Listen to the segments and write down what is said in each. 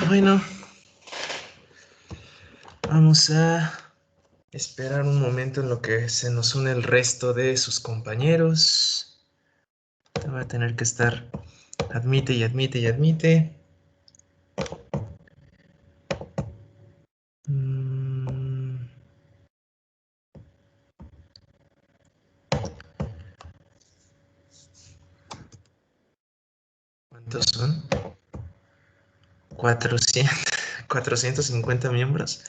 Bueno, vamos a esperar un momento en lo que se nos une el resto de sus compañeros. Va a tener que estar admite y admite y admite. ¿Cuántos son? 450 miembros.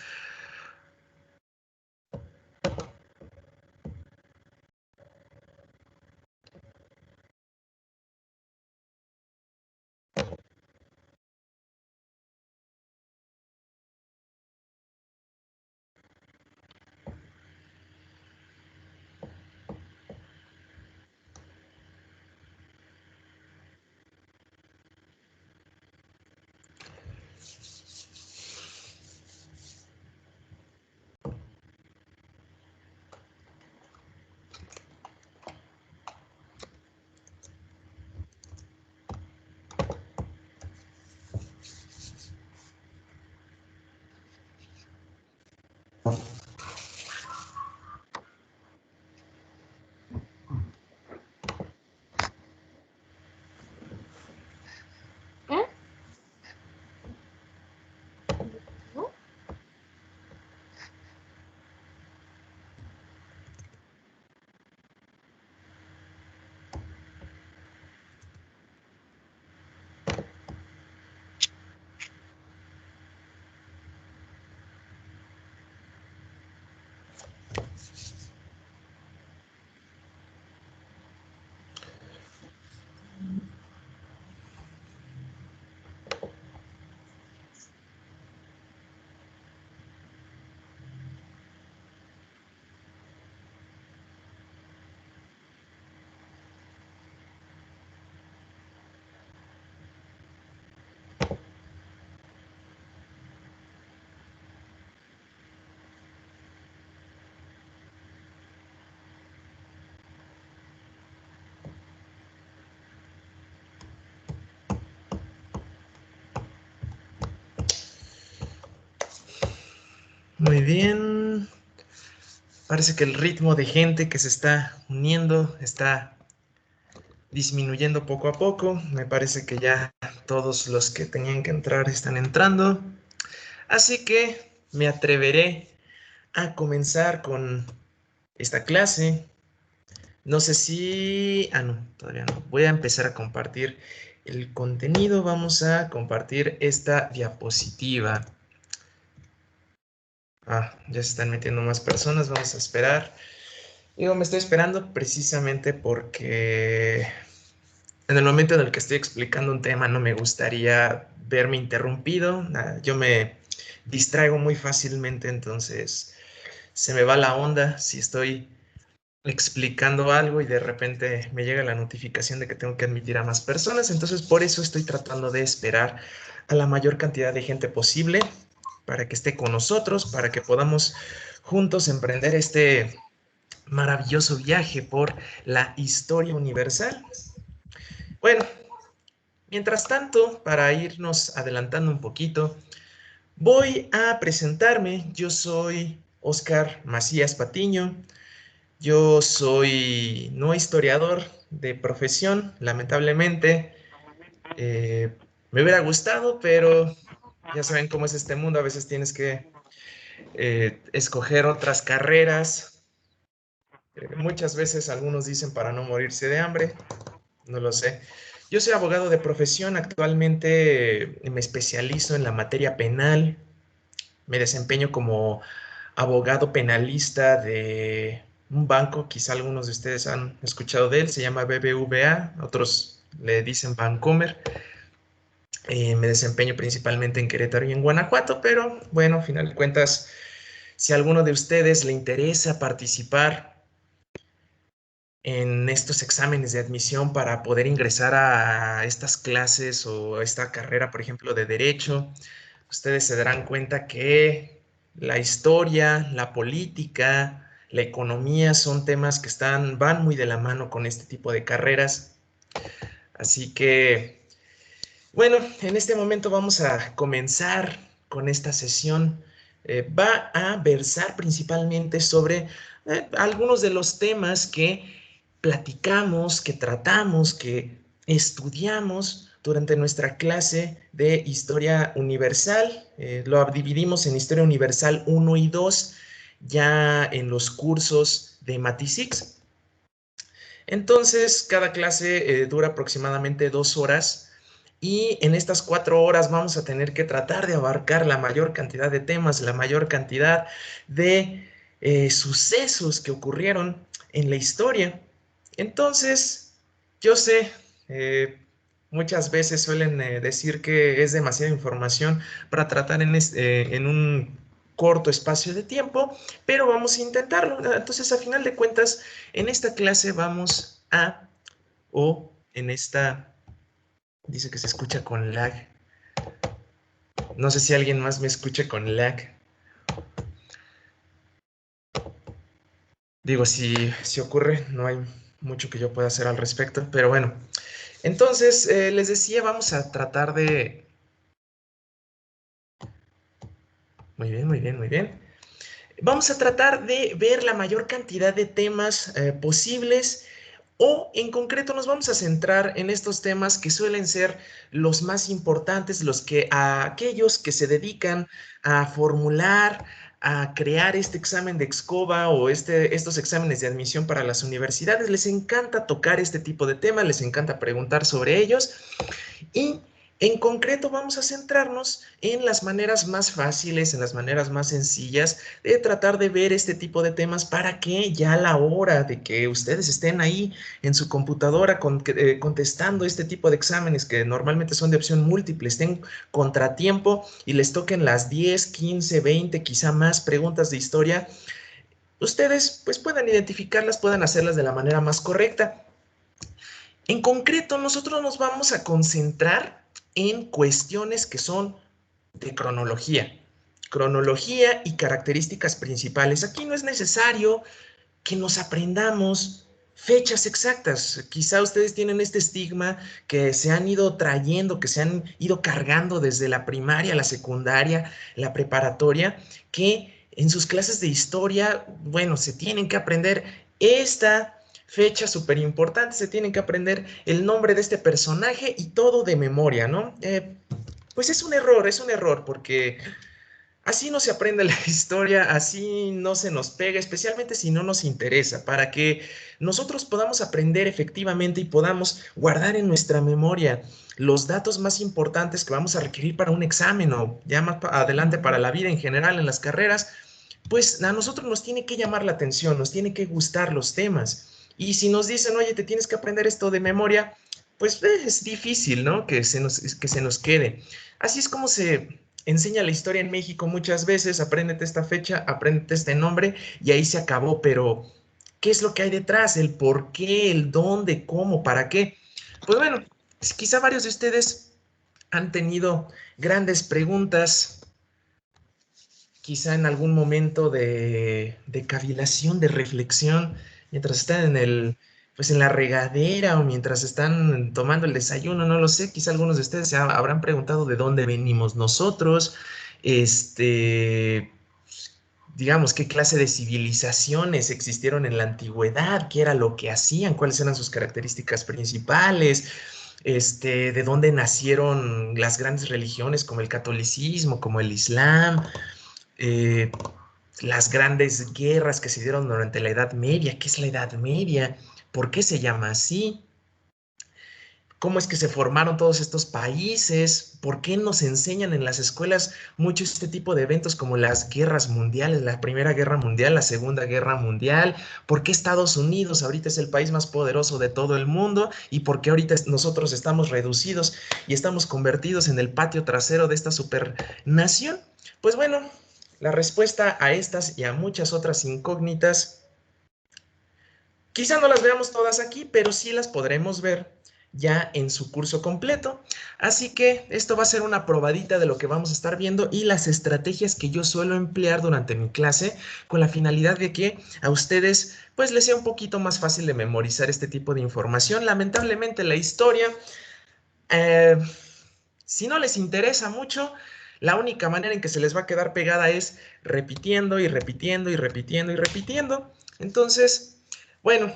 Muy bien. Parece que el ritmo de gente que se está uniendo está disminuyendo poco a poco. Me parece que ya todos los que tenían que entrar están entrando. Así que me atreveré a comenzar con esta clase. No sé si... Ah, no, todavía no. Voy a empezar a compartir el contenido. Vamos a compartir esta diapositiva. Ya se están metiendo más personas. Vamos a esperar. Digo, me estoy esperando precisamente porque en el momento en el que estoy explicando un tema no me gustaría verme interrumpido. Yo me distraigo muy fácilmente, entonces se me va la onda si estoy explicando algo y de repente me llega la notificación de que tengo que admitir a más personas. Entonces por eso estoy tratando de esperar a la mayor cantidad de gente posible para que esté con nosotros, para que podamos juntos emprender este maravilloso viaje por la historia universal. Bueno, mientras tanto, para irnos adelantando un poquito, voy a presentarme. Yo soy Óscar Macías Patiño. Yo soy no historiador de profesión, lamentablemente. Eh, Me hubiera gustado, pero ya saben cómo es este mundo. A veces tienes que escoger otras carreras. Muchas veces algunos dicen para no morirse de hambre. No lo sé. Yo soy abogado de profesión. Actualmente me especializo en la materia penal. Me desempeño como abogado penalista de un banco, quizá algunos de ustedes han escuchado de él, se llama BBVA, otros le dicen Bancomer. Me desempeño principalmente en Querétaro y en Guanajuato, pero bueno, a final de cuentas, si a alguno de ustedes le interesa participar en estos exámenes de admisión para poder ingresar a estas clases o a esta carrera, por ejemplo, de derecho, ustedes se darán cuenta que la historia, la política, la economía son temas que van muy de la mano con este tipo de carreras. Así que Bueno, en este momento vamos a comenzar con esta sesión. Va a versar principalmente sobre algunos de los temas que platicamos, que tratamos, que estudiamos durante nuestra clase de Historia Universal. Lo dividimos en Historia Universal 1 y 2, ya en los cursos de Matisix. Entonces, cada clase dura aproximadamente 2 horas y en estas 4 horas vamos a tener que tratar de abarcar la mayor cantidad de temas, la mayor cantidad de sucesos que ocurrieron en la historia. Entonces, yo sé, eh, muchas veces suelen decir que es demasiada información para tratar en un corto espacio de tiempo, pero vamos a intentarlo. Entonces, a final de cuentas, en esta clase vamos a, o en esta, dice que se escucha con lag. No sé si alguien más me escuche con lag. Digo, si ocurre, no hay mucho que yo pueda hacer al respecto, pero bueno. Entonces, les decía, vamos a tratar de... Muy bien, muy bien, muy bien. Vamos a tratar de ver la mayor cantidad de temas posibles o en concreto nos vamos a centrar en estos temas que suelen ser los más importantes, los que a aquellos que se dedican a formular, a crear este examen de Excova o estos exámenes de admisión para las universidades, les encanta tocar este tipo de temas, les encanta preguntar sobre ellos. Y en concreto vamos a centrarnos en las maneras más fáciles, en las maneras más sencillas de tratar de ver este tipo de temas para que ya a la hora de que ustedes estén ahí en su computadora contestando este tipo de exámenes que normalmente son de opción múltiple, estén contratiempo y les toquen las 10, 15, 20, quizá más preguntas de historia, ustedes pues puedan identificarlas, puedan hacerlas de la manera más correcta. En concreto, nosotros nos vamos a concentrar en cuestiones que son de cronología y características principales. Aquí no es necesario que nos aprendamos fechas exactas. Quizá ustedes tienen este estigma que se han ido trayendo, que se han ido cargando desde la primaria, la secundaria, la preparatoria, que en sus clases de historia, bueno, se tienen que aprender esta fecha súper importante, se tienen que aprender el nombre de este personaje y todo de memoria, ¿no? Pues es un error, porque así no se aprende la historia, así no se nos pega, especialmente si no nos interesa, para que nosotros podamos aprender efectivamente y podamos guardar en nuestra memoria los datos más importantes que vamos a requerir para un examen o ya más adelante para la vida en general en las carreras, pues a nosotros nos tiene que llamar la atención, nos tiene que gustar los temas. Y si nos dicen, oye, te tienes que aprender esto de memoria, pues es difícil, ¿no? Que se nos quede. Así es como se enseña la historia en México muchas veces, apréndete esta fecha, apréndete este nombre y ahí se acabó, pero ¿qué es lo que hay detrás? El por qué, el dónde, cómo, para qué. Pues bueno, quizá varios de ustedes han tenido grandes preguntas, quizá en algún momento de cavilación, de reflexión, mientras están pues en la regadera o mientras están tomando el desayuno, no lo sé, quizá algunos de ustedes se habrán preguntado de dónde venimos nosotros, este, digamos, qué clase de civilizaciones existieron en la antigüedad, qué era lo que hacían, cuáles eran sus características principales, de dónde nacieron las grandes religiones como el catolicismo, como el islam, eh, las grandes guerras que se dieron durante la Edad Media. ¿Qué es la Edad Media? ¿Por qué se llama así? ¿Cómo es que se formaron todos estos países? ¿Por qué nos enseñan en las escuelas mucho este tipo de eventos como las guerras mundiales, la Primera Guerra Mundial, la Segunda Guerra Mundial? ¿Por qué Estados Unidos ahorita es el país más poderoso de todo el mundo? ¿Y por qué ahorita nosotros estamos reducidos y estamos convertidos en el patio trasero de esta supernación? Pues bueno, la respuesta a estas y a muchas otras incógnitas, quizá no las veamos todas aquí, pero sí las podremos ver ya en su curso completo. Así que esto va a ser una probadita de lo que vamos a estar viendo y las estrategias que yo suelo emplear durante mi clase con la finalidad de que a ustedes pues les sea un poquito más fácil de memorizar este tipo de información. Lamentablemente la historia... eh, Si no les interesa mucho, la única manera en que se les va a quedar pegada es repitiendo y repitiendo y repitiendo y repitiendo. Entonces, bueno,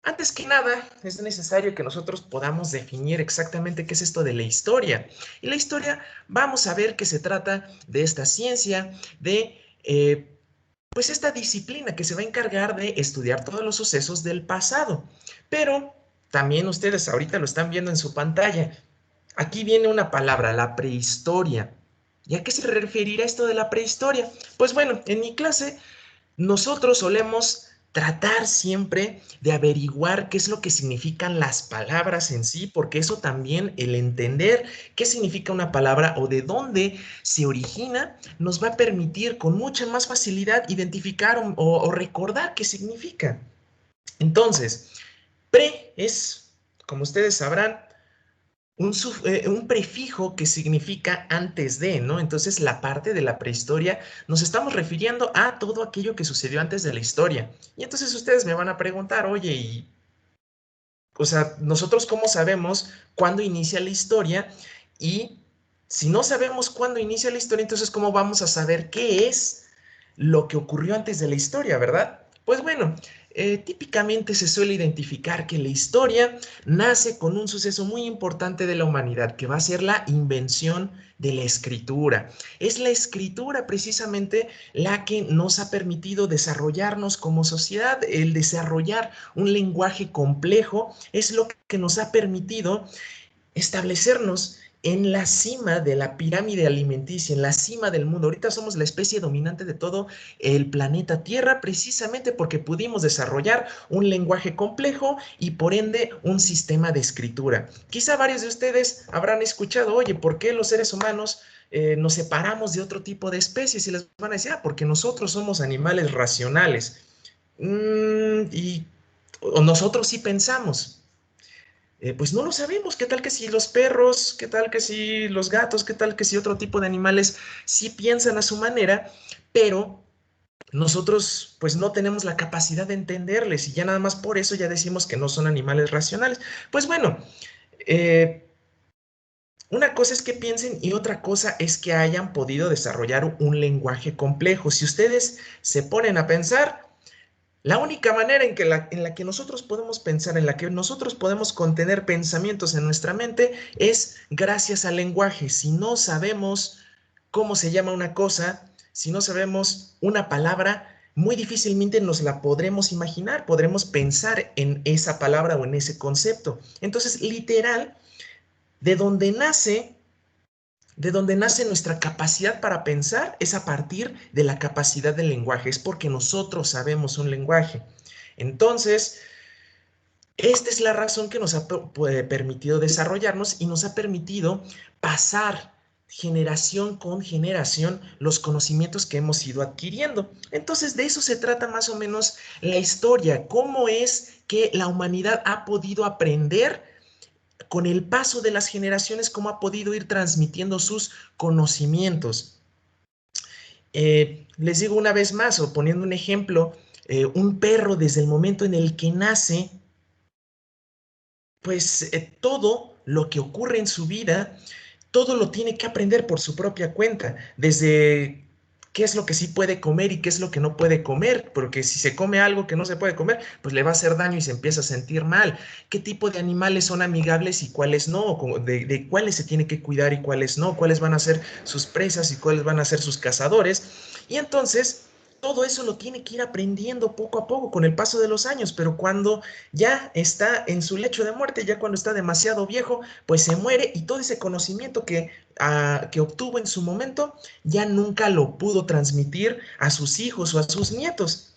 antes que nada, es necesario que nosotros podamos definir exactamente qué es esto de la historia. Y la historia, vamos a ver que se trata de esta ciencia, de pues esta disciplina que se va a encargar de estudiar todos los sucesos del pasado. Pero también ustedes ahorita lo están viendo en su pantalla. Aquí viene una palabra, la prehistoria. ¿Y a qué se referirá esto de la prehistoria? Pues bueno, en mi clase nosotros solemos tratar siempre de averiguar qué es lo que significan las palabras en sí, porque eso también, el entender qué significa una palabra o de dónde se origina, nos va a permitir con mucha más facilidad identificar o recordar qué significa. Entonces, pre es, como ustedes sabrán, un prefijo que significa antes de, ¿no? Entonces, la parte de la prehistoria nos estamos refiriendo a todo aquello que sucedió antes de la historia. Y entonces ustedes me van a preguntar, oye, o sea, nosotros cómo sabemos cuándo inicia la historia y si no sabemos cuándo inicia la historia, entonces cómo vamos a saber qué es lo que ocurrió antes de la historia, ¿verdad? Pues bueno, típicamente se suele identificar que la historia nace con un suceso muy importante de la humanidad, que va a ser la invención de la escritura. Es la escritura precisamente la que nos ha permitido desarrollarnos como sociedad. El desarrollar un lenguaje complejo es lo que nos ha permitido establecernos en la cima de la pirámide alimenticia, en la cima del mundo. Ahorita somos la especie dominante de todo el planeta Tierra, precisamente porque pudimos desarrollar un lenguaje complejo y por ende un sistema de escritura. Quizá varios de ustedes habrán escuchado, oye, ¿por qué los seres humanos nos separamos de otro tipo de especies? Y les van a decir, ah, porque nosotros somos animales racionales. Y o nosotros sí pensamos. Pues no lo sabemos. ¿Qué tal que si los perros, qué tal que si los gatos, qué tal que si otro tipo de animales sí piensan a su manera, pero nosotros pues no tenemos la capacidad de entenderles y ya nada más por eso ya decimos que no son animales racionales? Pues bueno, eh, una cosa es que piensen y otra cosa es que hayan podido desarrollar un lenguaje complejo. Si ustedes se ponen a pensar, la única manera en la que nosotros podemos pensar, en la que nosotros podemos contener pensamientos en nuestra mente, es gracias al lenguaje. Si no sabemos cómo se llama una cosa, si no sabemos una palabra, muy difícilmente nos la podremos imaginar, podremos pensar en esa palabra o en ese concepto. Entonces, literal, de donde nace de donde nace nuestra capacidad para pensar es a partir de la capacidad del lenguaje, es porque nosotros sabemos un lenguaje. Entonces, esta es la razón que nos ha permitido desarrollarnos y nos ha permitido pasar generación con generación los conocimientos que hemos ido adquiriendo. Entonces, de eso se trata más o menos la historia, cómo es que la humanidad ha podido aprender con el paso de las generaciones, cómo ha podido ir transmitiendo sus conocimientos. Les digo una vez más, o poniendo un ejemplo, un perro desde el momento en el que nace, pues todo lo que ocurre en su vida, todo lo tiene que aprender por su propia cuenta, desde qué es lo que sí puede comer y qué es lo que no puede comer, porque si se come algo que no se puede comer, pues le va a hacer daño y se empieza a sentir mal. ¿Qué tipo de animales son amigables y cuáles no? De cuáles se tiene que cuidar y cuáles no, cuáles van a ser sus presas y cuáles van a ser sus cazadores. Y entonces todo eso lo tiene que ir aprendiendo poco a poco con el paso de los años, pero cuando ya está en su lecho de muerte, ya cuando está demasiado viejo, pues se muere y todo ese conocimiento que obtuvo en su momento ya nunca lo pudo transmitir a sus hijos o a sus nietos.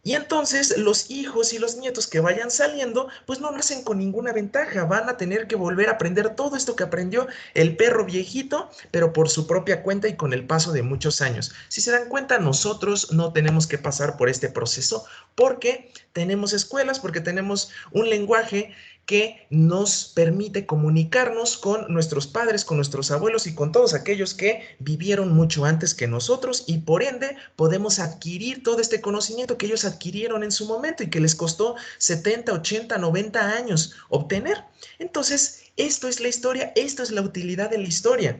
Y entonces los hijos y los nietos que vayan saliendo, pues no nacen con ninguna ventaja, van a tener que volver a aprender todo esto que aprendió el perro viejito, pero por su propia cuenta y con el paso de muchos años. Si se dan cuenta, nosotros no tenemos que pasar por este proceso porque tenemos escuelas, porque tenemos un lenguaje que nos permite comunicarnos con nuestros padres, con nuestros abuelos y con todos aquellos que vivieron mucho antes que nosotros y por ende podemos adquirir todo este conocimiento que ellos adquirieron en su momento y que les costó 70, 80, 90 años obtener. Entonces, Esto es la historia, esto es la utilidad de la historia.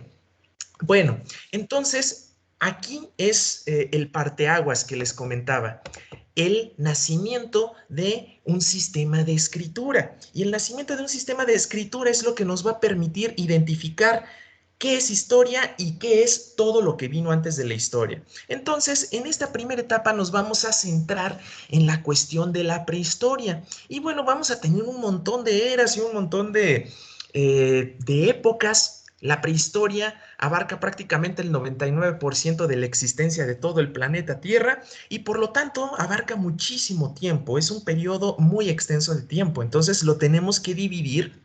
Bueno, entonces aquí es el parteaguas que les comentaba, el nacimiento de un sistema de escritura. Y el nacimiento de un sistema de escritura es lo que nos va a permitir identificar qué es historia y qué es todo lo que vino antes de la historia. Entonces, en esta primera etapa nos vamos a centrar en la cuestión de la prehistoria. Y bueno, vamos a tener un montón de eras y un montón de épocas. La prehistoria abarca prácticamente el 99% de la existencia de todo el planeta Tierra y por lo tanto abarca muchísimo tiempo. Es un periodo muy extenso de tiempo. Entonces lo tenemos que dividir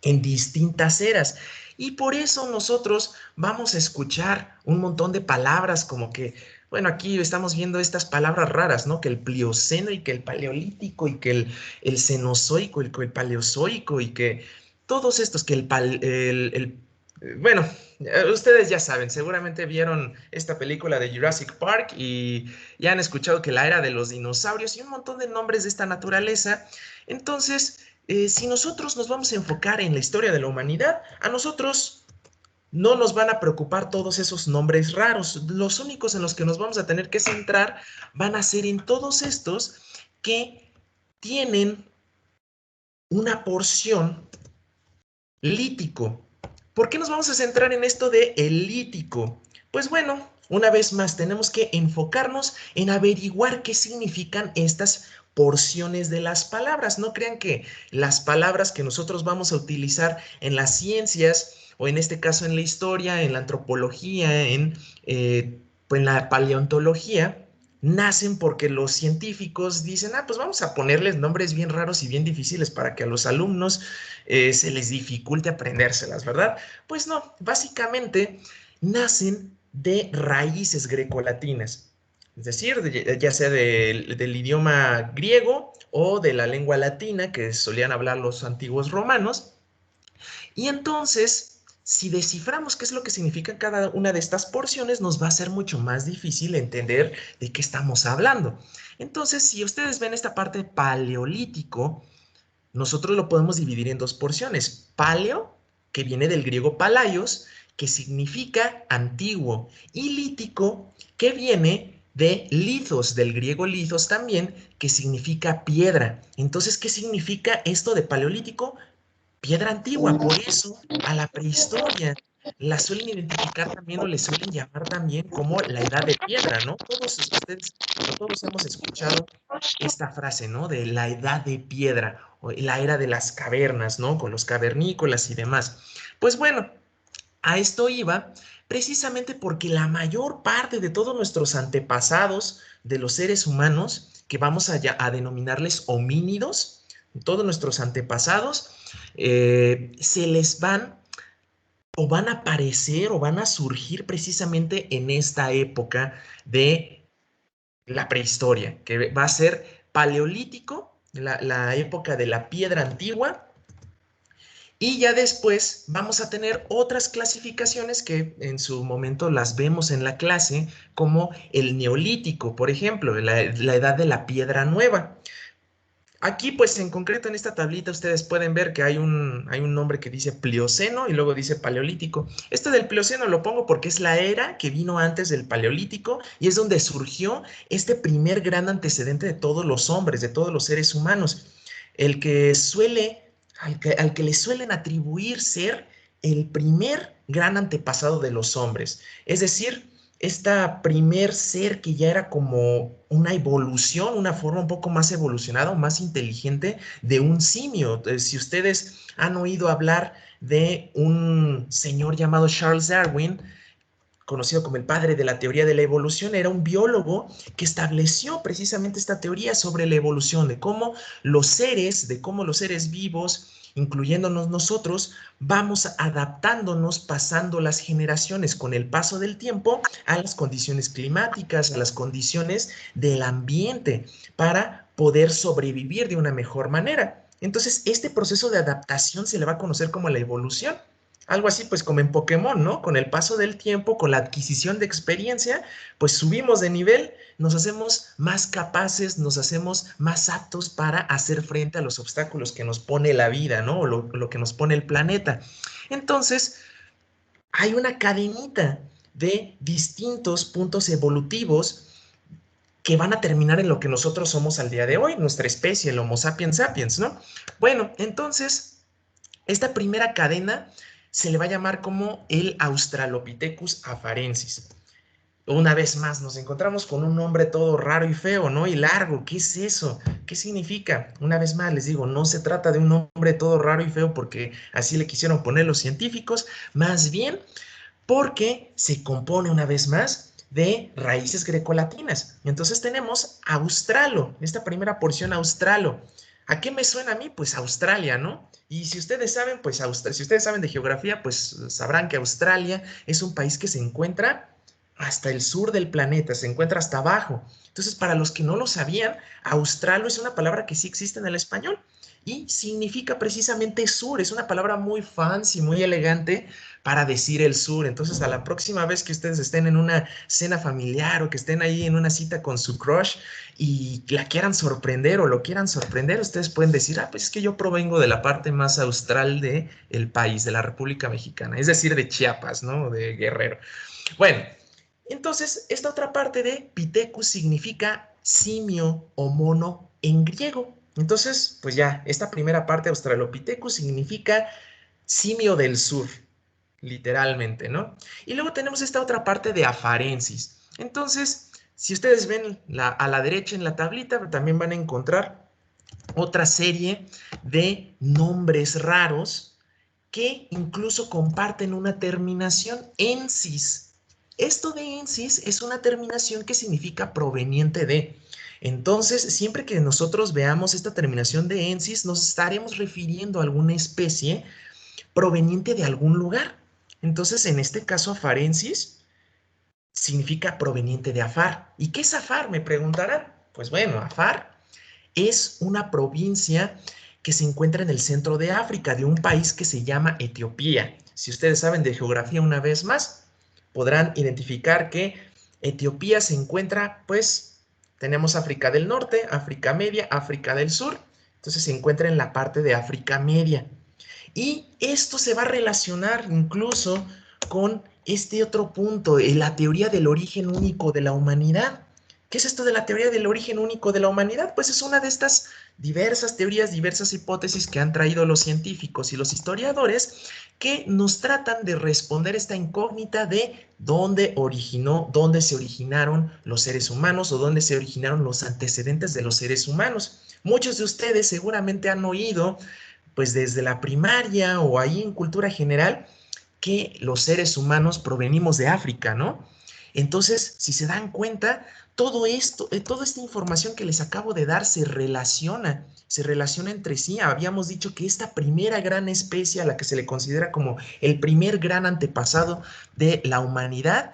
en distintas eras. Y por eso nosotros vamos a escuchar un montón de palabras como que, bueno, aquí estamos viendo estas palabras raras, ¿no? Que el Plioceno y que el Paleolítico y que el Cenozoico y que el Paleozoico y que todos estos, que bueno, ustedes ya saben, seguramente vieron esta película de Jurassic Park y ya han escuchado que la era de los dinosaurios y un montón de nombres de esta naturaleza. Entonces, si nosotros nos vamos a enfocar en la historia de la humanidad, a nosotros no nos van a preocupar todos esos nombres raros. Los únicos en los que nos vamos a tener que centrar van a ser en todos estos que tienen una porción lítico. ¿Por qué nos vamos a centrar en esto de el lítico? Pues bueno, una vez más tenemos que enfocarnos en averiguar qué significan estas porciones de las palabras. No crean que las palabras que nosotros vamos a utilizar en las ciencias o en este caso en la historia, en la antropología, pues en la paleontología, nacen porque los científicos dicen, ah, pues vamos a ponerles nombres bien raros y bien difíciles para que a los alumnos se les dificulte aprendérselas, ¿verdad? Pues no, básicamente nacen de raíces grecolatinas, es decir, ya sea del idioma griego o de la lengua latina que solían hablar los antiguos romanos. Y entonces, si desciframos qué es lo que significa cada una de estas porciones, nos va a ser mucho más difícil entender de qué estamos hablando. Entonces, si ustedes ven esta parte paleolítico, nosotros lo podemos dividir en dos porciones. Paleo, que viene del griego palaios, que significa antiguo, y lítico, que viene de lithos, del griego lithos también, que significa piedra. Entonces, ¿qué significa esto de paleolítico? Piedra antigua. Por eso a la prehistoria la suelen identificar también o le suelen llamar también como la edad de piedra, ¿no? Todos ustedes, todos hemos escuchado esta frase, ¿no? De la edad de piedra, o la era de las cavernas, ¿no? Con los cavernícolas y demás. Pues bueno, a esto iba precisamente porque la mayor parte de todos nuestros antepasados de los seres humanos, que vamos a denominarles homínidos, todos nuestros antepasados, se les van o van a aparecer o van a surgir precisamente en esta época de la prehistoria, que va a ser paleolítico, la época de la piedra antigua, y ya después vamos a tener otras clasificaciones que en su momento las vemos en la clase, como el neolítico, por ejemplo, la edad de la piedra nueva. Aquí, pues en concreto en esta tablita ustedes pueden ver que hay un nombre que dice Plioceno y luego dice Paleolítico. Este del Plioceno lo pongo porque es la era que vino antes del Paleolítico y es donde surgió este primer gran antecedente de todos los hombres, de todos los seres humanos, el que al que le suelen atribuir ser el primer gran antepasado de los hombres. Es decir, esta primer ser que ya era como una evolución, una forma un poco más evolucionada o más inteligente de un simio. Si ustedes han oído hablar de un señor llamado Charles Darwin, conocido como el padre de la teoría de la evolución, era un biólogo que estableció precisamente esta teoría sobre la evolución, de cómo los seres vivos, incluyéndonos nosotros, vamos adaptándonos, pasando las generaciones con el paso del tiempo a las condiciones climáticas, a las condiciones del ambiente, para poder sobrevivir de una mejor manera. Entonces, este proceso de adaptación se le va a conocer como la evolución. Algo así, pues como en Pokémon, ¿no? Con el paso del tiempo, con la adquisición de experiencia, pues subimos de nivel, nos hacemos más capaces, nos hacemos más aptos para hacer frente a los obstáculos que nos pone la vida, ¿no? O lo que nos pone el planeta. Entonces, hay una cadenita de distintos puntos evolutivos que van a terminar en lo que nosotros somos al día de hoy, nuestra especie, el Homo sapiens sapiens, ¿no? Bueno, entonces, esta primera cadena se le va a llamar como el Australopithecus afarensis. Una vez más, nos encontramos con un nombre todo raro y feo, ¿no? Y largo. ¿Qué es eso? ¿Qué significa? Una vez más, les digo, no se trata de un nombre todo raro y feo porque así le quisieron poner los científicos, más bien porque se compone una vez más de raíces grecolatinas. Entonces tenemos Australo, esta primera porción Australo. ¿A qué me suena a mí? Pues Australia, ¿no? Y si ustedes saben, pues si ustedes saben de geografía, pues sabrán que Australia es un país que se encuentra hasta el sur del planeta, se encuentra hasta abajo. Entonces, para los que no lo sabían, Australo es una palabra que sí existe en el español y significa precisamente sur. Es una palabra muy fancy, muy elegante para decir el sur. Entonces, a la próxima vez que ustedes estén en una cena familiar o que estén ahí en una cita con su crush y la quieran sorprender o lo quieran sorprender, ustedes pueden decir, ah, pues es que yo provengo de la parte más austral de el país, de la República Mexicana, es decir, de Chiapas, ¿no? De Guerrero. Bueno, entonces, esta otra parte de Pithecus significa simio o mono en griego. Entonces, pues ya, esta primera parte Australopithecus significa simio del sur, literalmente, ¿no? Y luego tenemos esta otra parte de afarensis. Entonces, si ustedes ven a la derecha en la tablita, también van a encontrar otra serie de nombres raros que incluso comparten una terminación ensis. Esto de ensis es una terminación que significa proveniente de. Entonces, siempre que nosotros veamos esta terminación de ensis, nos estaremos refiriendo a alguna especie proveniente de algún lugar. Entonces, en este caso, afarensis significa proveniente de Afar. ¿Y qué es Afar? Me preguntarán. Pues bueno, Afar es una provincia que se encuentra en el centro de África, de un país que se llama Etiopía. Si ustedes saben de geografía una vez más, podrán identificar que Etiopía se encuentra, pues, tenemos África del Norte, África Media, África del Sur. Entonces se encuentra en la parte de África Media. Y esto se va a relacionar incluso con este otro punto, la teoría del origen único de la humanidad. ¿Qué es esto de la teoría del origen único de la humanidad? Pues es una de estas diversas teorías, diversas hipótesis que han traído los científicos y los historiadores que nos tratan de responder esta incógnita de dónde se originaron los seres humanos o dónde se originaron los antecedentes de los seres humanos. Muchos de ustedes seguramente han oído pues desde la primaria o ahí en cultura general, que los seres humanos provenimos de África, ¿no? Entonces, si se dan cuenta, todo esto, toda esta información que les acabo de dar se relaciona entre sí. Habíamos dicho que esta primera gran especie a la que se le considera como el primer gran antepasado de la humanidad,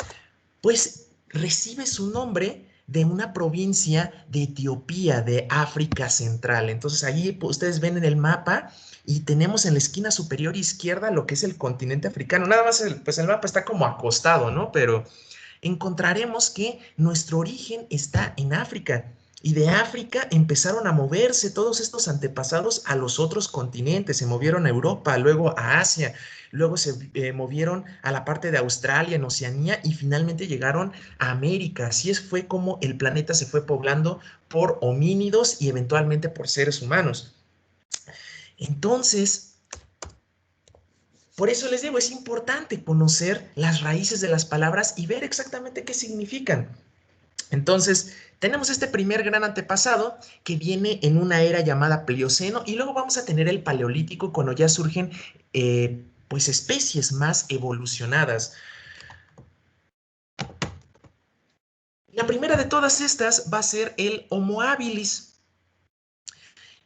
pues recibe su nombre de una provincia de Etiopía, de África Central. Entonces, allí ustedes ven en el mapa y tenemos en la esquina superior izquierda lo que es el continente africano. Nada más, pues el mapa está como acostado, ¿no? Pero encontraremos que nuestro origen está en África. Y de África empezaron a moverse todos estos antepasados a los otros continentes, se movieron a Europa, luego a Asia, luego se movieron a la parte de Australia, en Oceanía, y finalmente llegaron a América. Fue como el planeta se fue poblando por homínidos y eventualmente por seres humanos. Entonces, por eso les digo, es importante conocer las raíces de las palabras y ver exactamente qué significan. Entonces, tenemos este primer gran antepasado que viene en una era llamada Plioceno y luego vamos a tener el Paleolítico cuando ya surgen pues especies más evolucionadas. La primera de todas estas va a ser el Homo habilis.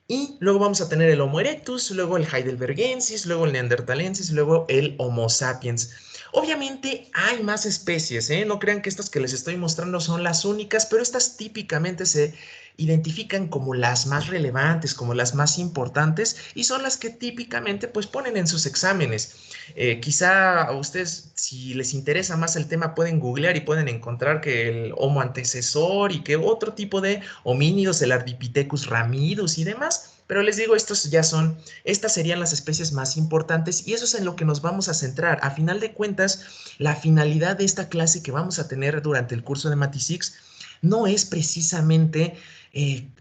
Y luego vamos a tener el Homo erectus, luego el heidelbergensis, luego el neanderthalensis, luego el Homo sapiens. Obviamente hay más especies, ¿eh? No crean que estas que les estoy mostrando son las únicas, pero estas típicamente se identifican como las más relevantes, como las más importantes y son las que típicamente pues ponen en sus exámenes. Quizá a ustedes, si les interesa más el tema, pueden googlear y pueden encontrar que el Homo antecesor y que otro tipo de homínidos, el Ardipithecus ramidus y demás. Pero les digo, estas serían las especies más importantes y eso es en lo que nos vamos a centrar. A final de cuentas, la finalidad de esta clase que vamos a tener durante el curso de Mathematics no es precisamente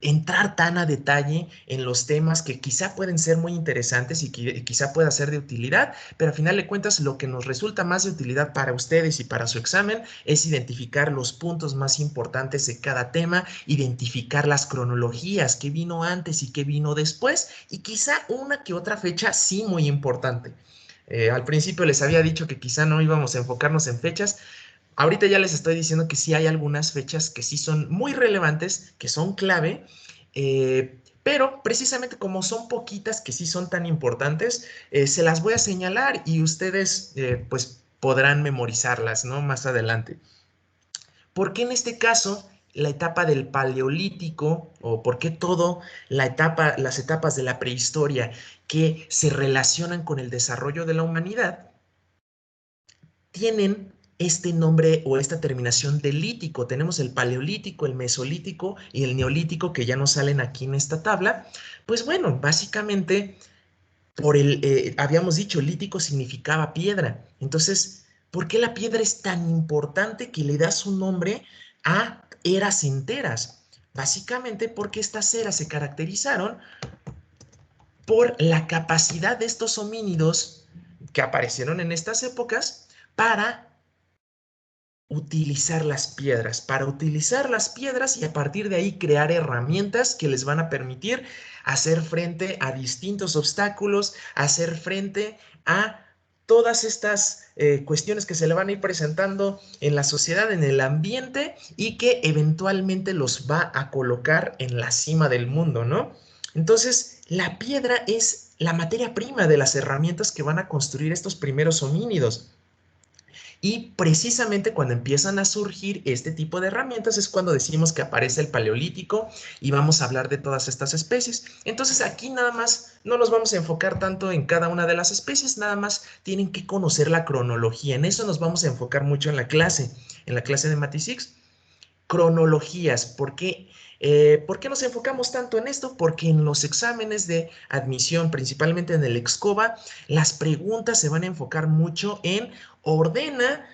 entrar tan a detalle en los temas que quizá pueden ser muy interesantes y que quizá pueda ser de utilidad, pero a final de cuentas lo que nos resulta más de utilidad para ustedes y para su examen es identificar los puntos más importantes de cada tema, identificar las cronologías, qué vino antes y qué vino después, y quizá una que otra fecha sí muy importante. Al principio les había dicho que quizá no íbamos a enfocarnos en fechas. Ahorita ya les estoy diciendo que sí hay algunas fechas que sí son muy relevantes, que son clave, pero precisamente como son poquitas que sí son tan importantes, se las voy a señalar y ustedes pues podrán memorizarlas, ¿no? Más adelante. ¿Por qué en este caso la etapa del Paleolítico o por qué las etapas de la prehistoria que se relacionan con el desarrollo de la humanidad tienen este nombre o esta terminación de lítico? Tenemos el paleolítico, el mesolítico y el neolítico que ya no salen aquí en esta tabla. Pues bueno, básicamente habíamos dicho, lítico significaba piedra. Entonces, ¿por qué la piedra es tan importante que le da su nombre a eras enteras? Básicamente porque estas eras se caracterizaron por la capacidad de estos homínidos que aparecieron en estas épocas para para utilizar las piedras y a partir de ahí crear herramientas que les van a permitir hacer frente a distintos obstáculos, hacer frente a todas estas cuestiones que se le van a ir presentando en la sociedad, en el ambiente y que eventualmente los va a colocar en la cima del mundo, ¿no? Entonces, la piedra es la materia prima de las herramientas que van a construir estos primeros homínidos. Y precisamente cuando empiezan a surgir este tipo de herramientas es cuando decimos que aparece el Paleolítico y vamos a hablar de todas estas especies. Entonces aquí nada más no nos vamos a enfocar tanto en cada una de las especies, nada más tienen que conocer la cronología. En eso nos vamos a enfocar mucho en la clase de Mathematics. Cronologías, ¿por qué nos enfocamos tanto en esto? Porque en los exámenes de admisión, principalmente en el EXCOVA, las preguntas se van a enfocar mucho en ordena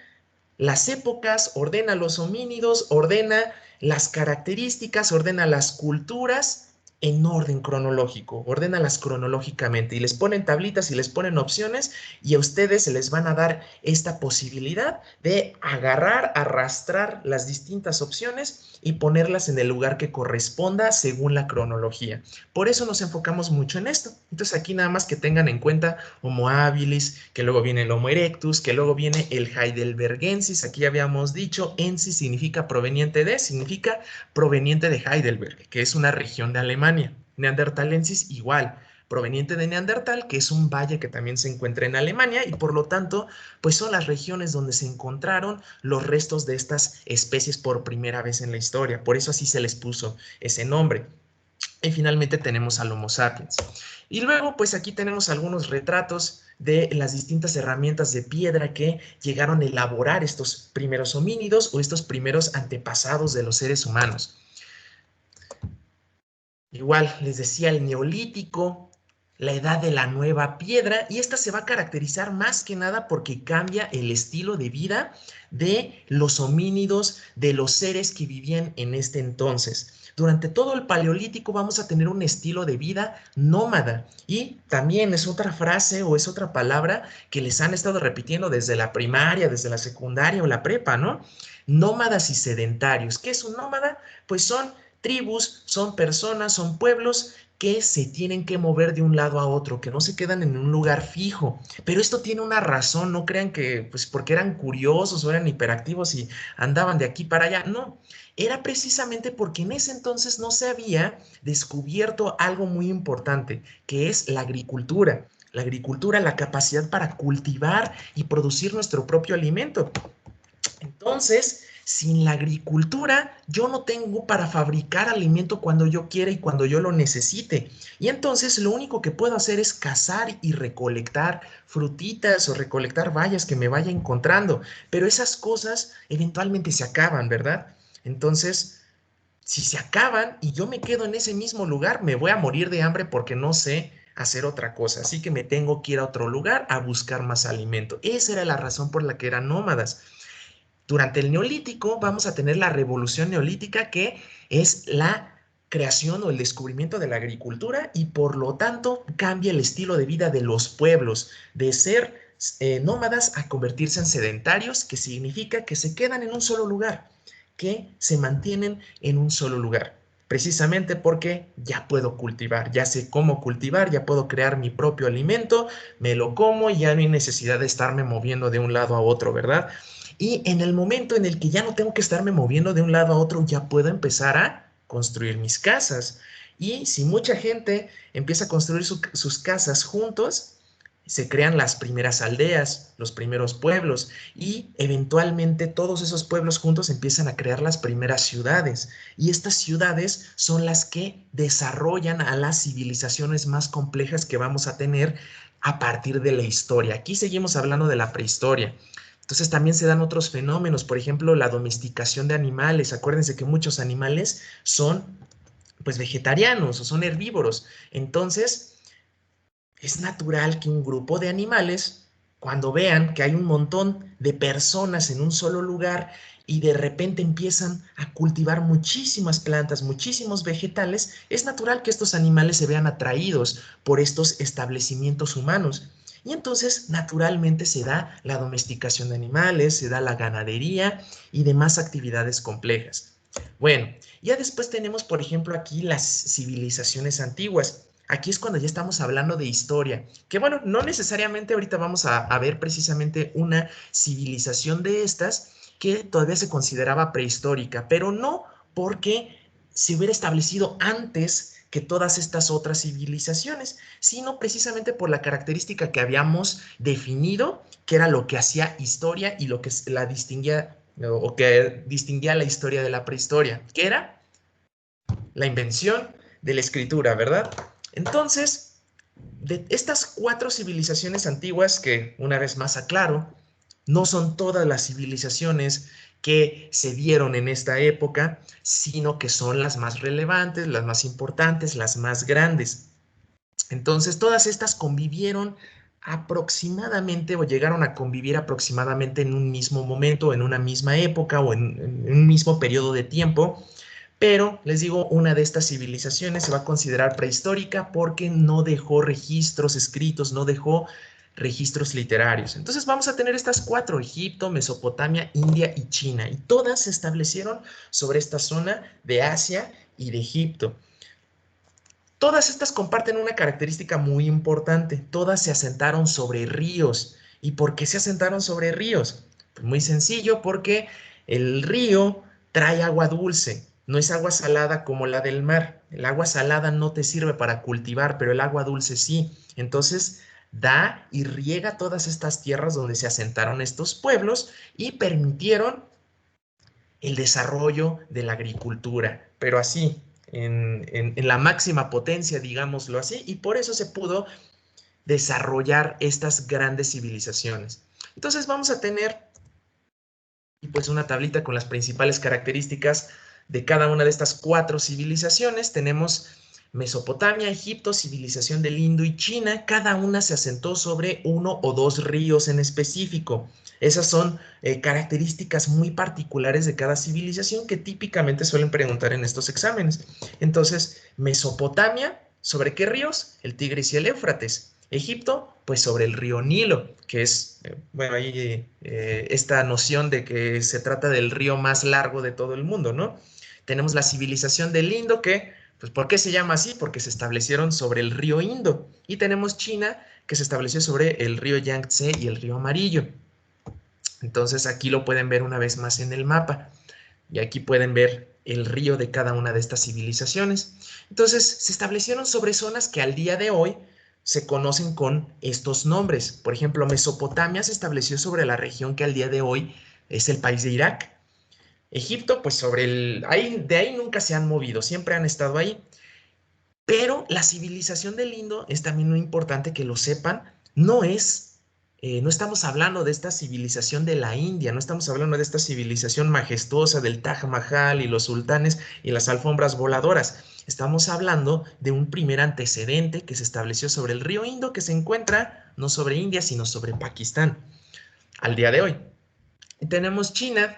las épocas, ordena los homínidos, ordena las características, ordena las culturas en orden cronológico, ordénalas cronológicamente y les ponen tablitas y les ponen opciones y a ustedes se les van a dar esta posibilidad de agarrar, arrastrar las distintas opciones y ponerlas en el lugar que corresponda según la cronología. Por eso nos enfocamos mucho en esto. Entonces aquí nada más que tengan en cuenta Homo habilis, que luego viene el Homo erectus, que luego viene el Heidelbergensis. Aquí ya habíamos dicho, ensis significa proveniente de Heidelberg, que es una región de Alemania. Neanderthalensis igual, proveniente de Neandertal, que es un valle que también se encuentra en Alemania y por lo tanto, pues son las regiones donde se encontraron los restos de estas especies por primera vez en la historia. Por eso así se les puso ese nombre. Y finalmente tenemos al Homo sapiens. Y luego, pues aquí tenemos algunos retratos de las distintas herramientas de piedra que llegaron a elaborar estos primeros homínidos o estos primeros antepasados de los seres humanos. Igual les decía el neolítico, la edad de la nueva piedra, y esta se va a caracterizar más que nada porque cambia el estilo de vida de los homínidos, de los seres que vivían en este entonces. Durante todo el Paleolítico vamos a tener un estilo de vida nómada y también es otra frase o es otra palabra que les han estado repitiendo desde la primaria, desde la secundaria o la prepa, ¿no? Nómadas y sedentarios. ¿Qué es un nómada? Pues son tribus, son personas, son pueblos que se tienen que mover de un lado a otro, que no se quedan en un lugar fijo. Pero esto tiene una razón, no crean que pues porque eran curiosos o eran hiperactivos y andaban de aquí para allá, no. Era precisamente porque en ese entonces no se había descubierto algo muy importante, que es la agricultura. La agricultura, la capacidad para cultivar y producir nuestro propio alimento. Entonces, Sin la agricultura, yo no tengo para fabricar alimento cuando yo quiera y cuando yo lo necesite. Y entonces lo único que puedo hacer es cazar y recolectar frutitas o recolectar bayas que me vaya encontrando. Pero esas cosas eventualmente se acaban, ¿verdad? Entonces, si se acaban y yo me quedo en ese mismo lugar, me voy a morir de hambre porque no sé hacer otra cosa. Así que me tengo que ir a otro lugar a buscar más alimento. Esa era la razón por la que eran nómadas. Durante el Neolítico vamos a tener la revolución neolítica, que es la creación o el descubrimiento de la agricultura, y por lo tanto cambia el estilo de vida de los pueblos, de ser nómadas a convertirse en sedentarios, que significa que se quedan en un solo lugar, que se mantienen en un solo lugar. Precisamente porque ya puedo cultivar, ya sé cómo cultivar, ya puedo crear mi propio alimento, me lo como y ya no hay necesidad de estarme moviendo de un lado a otro, ¿verdad? Y en el momento en el que ya no tengo que estarme moviendo de un lado a otro, ya puedo empezar a construir mis casas. Y si mucha gente empieza a construir sus casas juntos, se crean las primeras aldeas, los primeros pueblos, y eventualmente todos esos pueblos juntos empiezan a crear las primeras ciudades. Y estas ciudades son las que desarrollan a las civilizaciones más complejas que vamos a tener a partir de la historia. Aquí seguimos hablando de la prehistoria. Entonces también se dan otros fenómenos, por ejemplo, la domesticación de animales. Acuérdense que muchos animales son pues vegetarianos o son herbívoros. Entonces, es natural que un grupo de animales, cuando vean que hay un montón de personas en un solo lugar y de repente empiezan a cultivar muchísimas plantas, muchísimos vegetales, es natural que estos animales se vean atraídos por estos establecimientos humanos. Y entonces, naturalmente, se da la domesticación de animales, se da la ganadería y demás actividades complejas. Bueno, ya después tenemos, por ejemplo, aquí las civilizaciones antiguas. Aquí es cuando ya estamos hablando de historia, que bueno, no necesariamente ahorita vamos a ver precisamente una civilización de estas que todavía se consideraba prehistórica, pero no porque se hubiera establecido antes que todas estas otras civilizaciones, sino precisamente por la característica que habíamos definido, que era lo que hacía historia y lo que la distinguía o que distinguía la historia de la prehistoria, que era la invención de la escritura, ¿verdad? Entonces, de estas cuatro civilizaciones antiguas, que una vez más aclaro, no son todas las civilizaciones que se dieron en esta época, sino que son las más relevantes, las más importantes, las más grandes. Entonces, todas estas convivieron aproximadamente o llegaron a convivir aproximadamente en un mismo momento, en una misma época o en un mismo periodo de tiempo. Pero les digo, una de estas civilizaciones se va a considerar prehistórica porque no dejó registros escritos, no dejó registros literarios. Entonces vamos a tener estas cuatro: Egipto, Mesopotamia, India y China. Y todas se establecieron sobre esta zona de Asia y de Egipto. Todas estas comparten una característica muy importante. Todas se asentaron sobre ríos. ¿Y por qué se asentaron sobre ríos? Pues muy sencillo, porque el río trae agua dulce. No es agua salada como la del mar. El agua salada no te sirve para cultivar, pero el agua dulce sí. Entonces da y riega todas estas tierras donde se asentaron estos pueblos y permitieron el desarrollo de la agricultura, pero así, en la máxima potencia, digámoslo así, y por eso se pudo desarrollar estas grandes civilizaciones. Entonces vamos a tener pues una tablita con las principales características de cada una de estas cuatro civilizaciones. Tenemos Mesopotamia, Egipto, civilización del Indo y China. Cada una se asentó sobre uno o dos ríos en específico. Esas son características muy particulares de cada civilización que típicamente suelen preguntar en estos exámenes. Entonces, Mesopotamia, ¿sobre qué ríos? El Tigris y el Éufrates. Egipto, pues sobre el río Nilo, que es, bueno, ahí esta noción de que se trata del río más largo de todo el mundo, ¿no? Tenemos la civilización del Indo, que, pues, ¿por qué se llama así? Porque se establecieron sobre el río Indo. Y tenemos China, que se estableció sobre el río Yangtze y el río Amarillo. Entonces aquí lo pueden ver una vez más en el mapa. Y aquí pueden ver el río de cada una de estas civilizaciones. Entonces se establecieron sobre zonas que al día de hoy se conocen con estos nombres. Por ejemplo, Mesopotamia se estableció sobre la región que al día de hoy es el país de Irak. Egipto, pues de ahí nunca se han movido, siempre han estado ahí. Pero la civilización del Indo es también muy importante que lo sepan, no estamos hablando de esta civilización de la India, no estamos hablando de esta civilización majestuosa del Taj Mahal y los sultanes y las alfombras voladoras. Estamos hablando de un primer antecedente que se estableció sobre el río Indo, que se encuentra no sobre India, sino sobre Pakistán al día de hoy. Y tenemos China,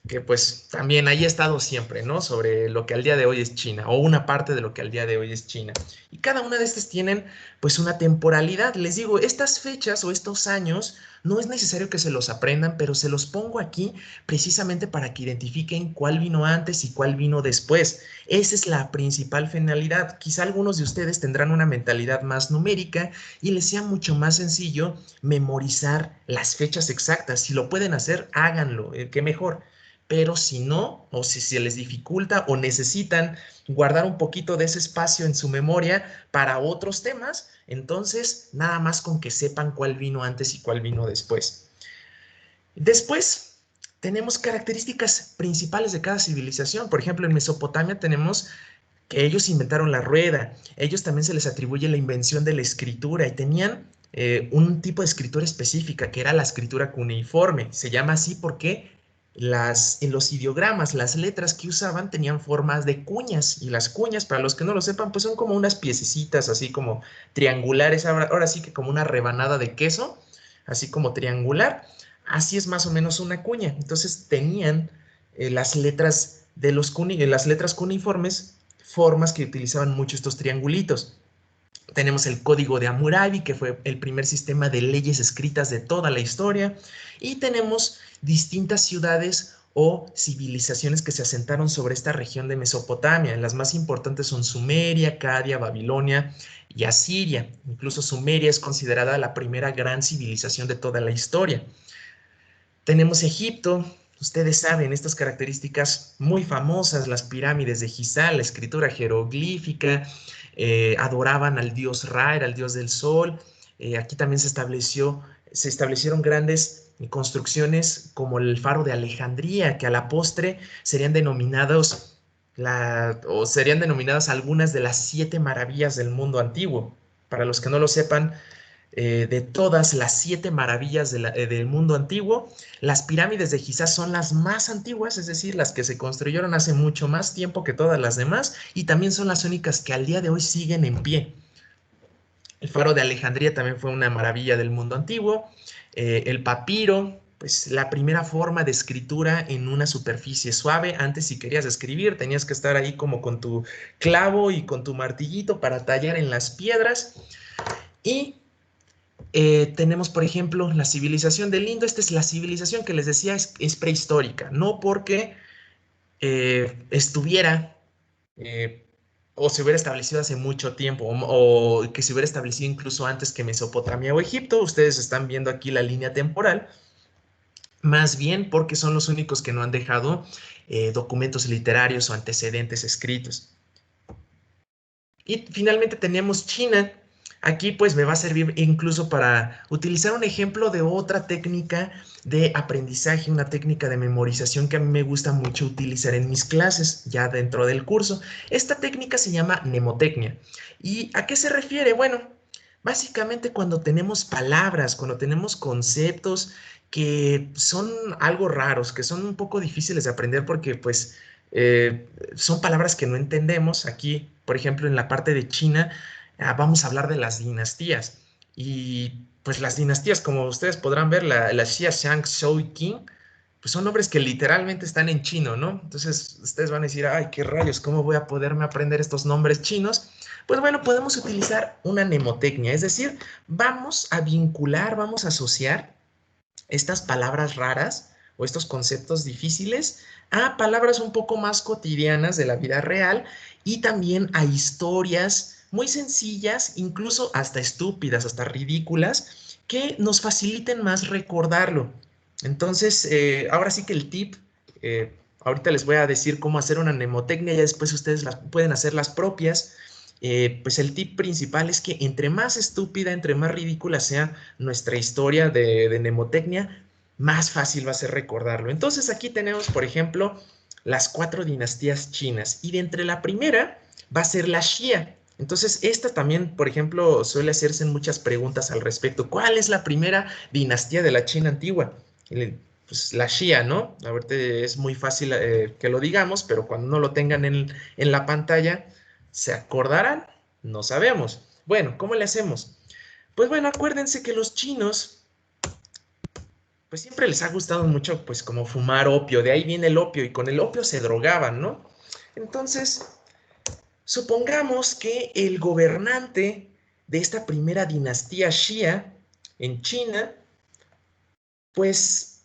que pues también ahí ha estado siempre, ¿no? Sobre lo que al día de hoy es China, o una parte de lo que al día de hoy es China. Y cada una de estas tienen pues una temporalidad. Les digo, estas fechas o estos años no es necesario que se los aprendan, pero se los pongo aquí precisamente para que identifiquen cuál vino antes y cuál vino después. Esa es la principal finalidad. Quizá algunos de ustedes tendrán una mentalidad más numérica y les sea mucho más sencillo memorizar las fechas exactas. Si lo pueden hacer, háganlo, qué mejor. Pero si no, o si se les dificulta o necesitan guardar un poquito de ese espacio en su memoria para otros temas, entonces nada más con que sepan cuál vino antes y cuál vino después. Después tenemos características principales de cada civilización. Por ejemplo, en Mesopotamia tenemos que ellos inventaron la rueda. Ellos también se les atribuye la invención de la escritura y tenían un tipo de escritura específica que era la escritura cuneiforme. Se llama así porque en los ideogramas, las letras que usaban tenían formas de cuñas y las cuñas, para los que no lo sepan, pues son como unas piececitas así como triangulares, ahora sí que como una rebanada de queso, así como triangular. Así es más o menos una cuña. Entonces tenían las letras las letras cuneiformes, formas que utilizaban mucho estos triangulitos. Tenemos el Código de Hammurabi, que fue el primer sistema de leyes escritas de toda la historia, y tenemos distintas ciudades o civilizaciones que se asentaron sobre esta región de Mesopotamia. Las más importantes son Sumeria, Acadia, Babilonia y Asiria. Incluso Sumeria es considerada la primera gran civilización de toda la historia. Tenemos Egipto. Ustedes saben estas características muy famosas, las pirámides de Giza, la escritura jeroglífica, adoraban al dios Ra, era el dios del sol. Aquí también se establecieron grandes construcciones como el faro de Alejandría, que a la postre serían denominadas algunas de las 7 maravillas del mundo antiguo. Para los que no lo sepan, de todas las 7 maravillas del mundo antiguo, las pirámides de Giza son las más antiguas, es decir, las que se construyeron hace mucho más tiempo que todas las demás, y también son las únicas que al día de hoy siguen en pie. El faro de Alejandría también fue una maravilla del mundo antiguo. El papiro, pues la primera forma de escritura en una superficie suave. Antes, si querías escribir, tenías que estar ahí como con tu clavo y con tu martillito para tallar en las piedras. Y tenemos, por ejemplo, la civilización del Indo. Esta es la civilización que les decía, es prehistórica, no porque estuviera eh, o se hubiera establecido hace mucho tiempo, o que se hubiera establecido incluso antes que Mesopotamia o Egipto. Ustedes están viendo aquí la línea temporal, más bien porque son los únicos que no han dejado documentos literarios o antecedentes escritos. Y finalmente tenemos China. Aquí pues me va a servir incluso para utilizar un ejemplo de otra técnica de aprendizaje, una técnica de memorización que a mí me gusta mucho utilizar en mis clases, ya dentro del curso. Esta técnica se llama mnemotecnia. ¿Y a qué se refiere? Bueno, básicamente cuando tenemos palabras, cuando tenemos conceptos que son algo raros, que son un poco difíciles de aprender porque pues son palabras que no entendemos. Aquí, por ejemplo, en la parte de China, vamos a hablar de las dinastías. Y pues las dinastías, como ustedes podrán ver, la Xia, Shang, Zhou y Qing, pues son nombres que literalmente están en chino, ¿no? Entonces ustedes van a decir, ay, qué rayos, ¿cómo voy a poderme aprender estos nombres chinos? Pues bueno, podemos utilizar una mnemotecnia, es decir, vamos a vincular, vamos a asociar estas palabras raras o estos conceptos difíciles a palabras un poco más cotidianas de la vida real y también a historias muy sencillas, incluso hasta estúpidas, hasta ridículas, que nos faciliten más recordarlo. Entonces, ahora sí que el tip, ahorita les voy a decir cómo hacer una mnemotecnia, ya después ustedes pueden hacer las propias. Pues el tip principal es que entre más estúpida, entre más ridícula sea nuestra historia de mnemotecnia, más fácil va a ser recordarlo. Entonces aquí tenemos, por ejemplo, las 4 dinastías chinas y de entre la primera va a ser la Xia. Entonces, esta también, por ejemplo, suele hacerse muchas preguntas al respecto. ¿Cuál es la primera dinastía de la China antigua? Pues la Xia, ¿no? Ahorita es muy fácil que lo digamos, pero cuando no lo tengan en la pantalla, ¿se acordarán? No sabemos. Bueno, ¿cómo le hacemos? Pues bueno, acuérdense que los chinos pues siempre les ha gustado mucho, pues como fumar opio, de ahí viene el opio y con el opio se drogaban, ¿no? Entonces, supongamos que el gobernante de esta primera dinastía Shia en China, pues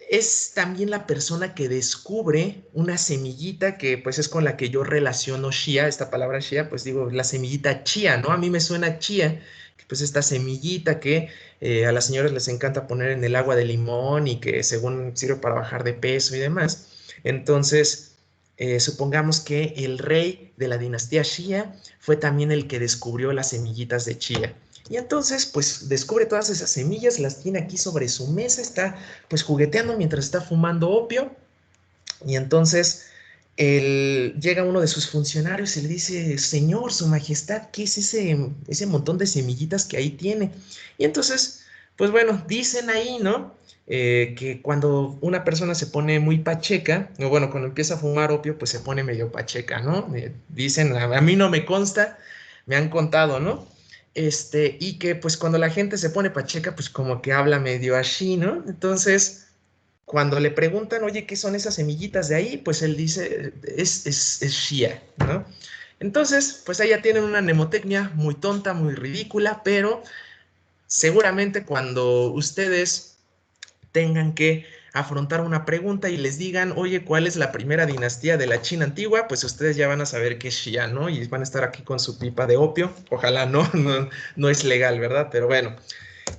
es también la persona que descubre una semillita que pues es con la que yo relaciono Shia, esta palabra Shia, pues digo la semillita chía, ¿no? A mí me suena chía, que pues esta semillita que a las señoras les encanta poner en el agua de limón y que según sirve para bajar de peso y demás. Entonces, supongamos que el rey de la dinastía Shia fue también el que descubrió las semillitas de chía. Y entonces, pues descubre todas esas semillas, las tiene aquí sobre su mesa, está pues jugueteando mientras está fumando opio. Y entonces llega uno de sus funcionarios y le dice, Señor, Su Majestad, ¿qué es ese montón de semillitas que ahí tiene? Y entonces, pues bueno, dicen ahí, ¿no? Que cuando una persona se pone muy pacheca, o bueno, cuando empieza a fumar opio, pues se pone medio pacheca, ¿no? Dicen, a mí no me consta, me han contado, ¿no? Y que pues cuando la gente se pone pacheca, pues como que habla medio así, ¿no? Entonces, cuando le preguntan, oye, ¿qué son esas semillitas de ahí? Pues él dice, es Shia, ¿no? Entonces, pues ahí ya tienen una mnemotecnia muy tonta, muy ridícula, pero seguramente cuando ustedes tengan que afrontar una pregunta y les digan, oye, ¿cuál es la primera dinastía de la China antigua? Pues ustedes ya van a saber que es Shia, ¿no? Y van a estar aquí con su pipa de opio. Ojalá no, no es legal, ¿verdad? Pero bueno,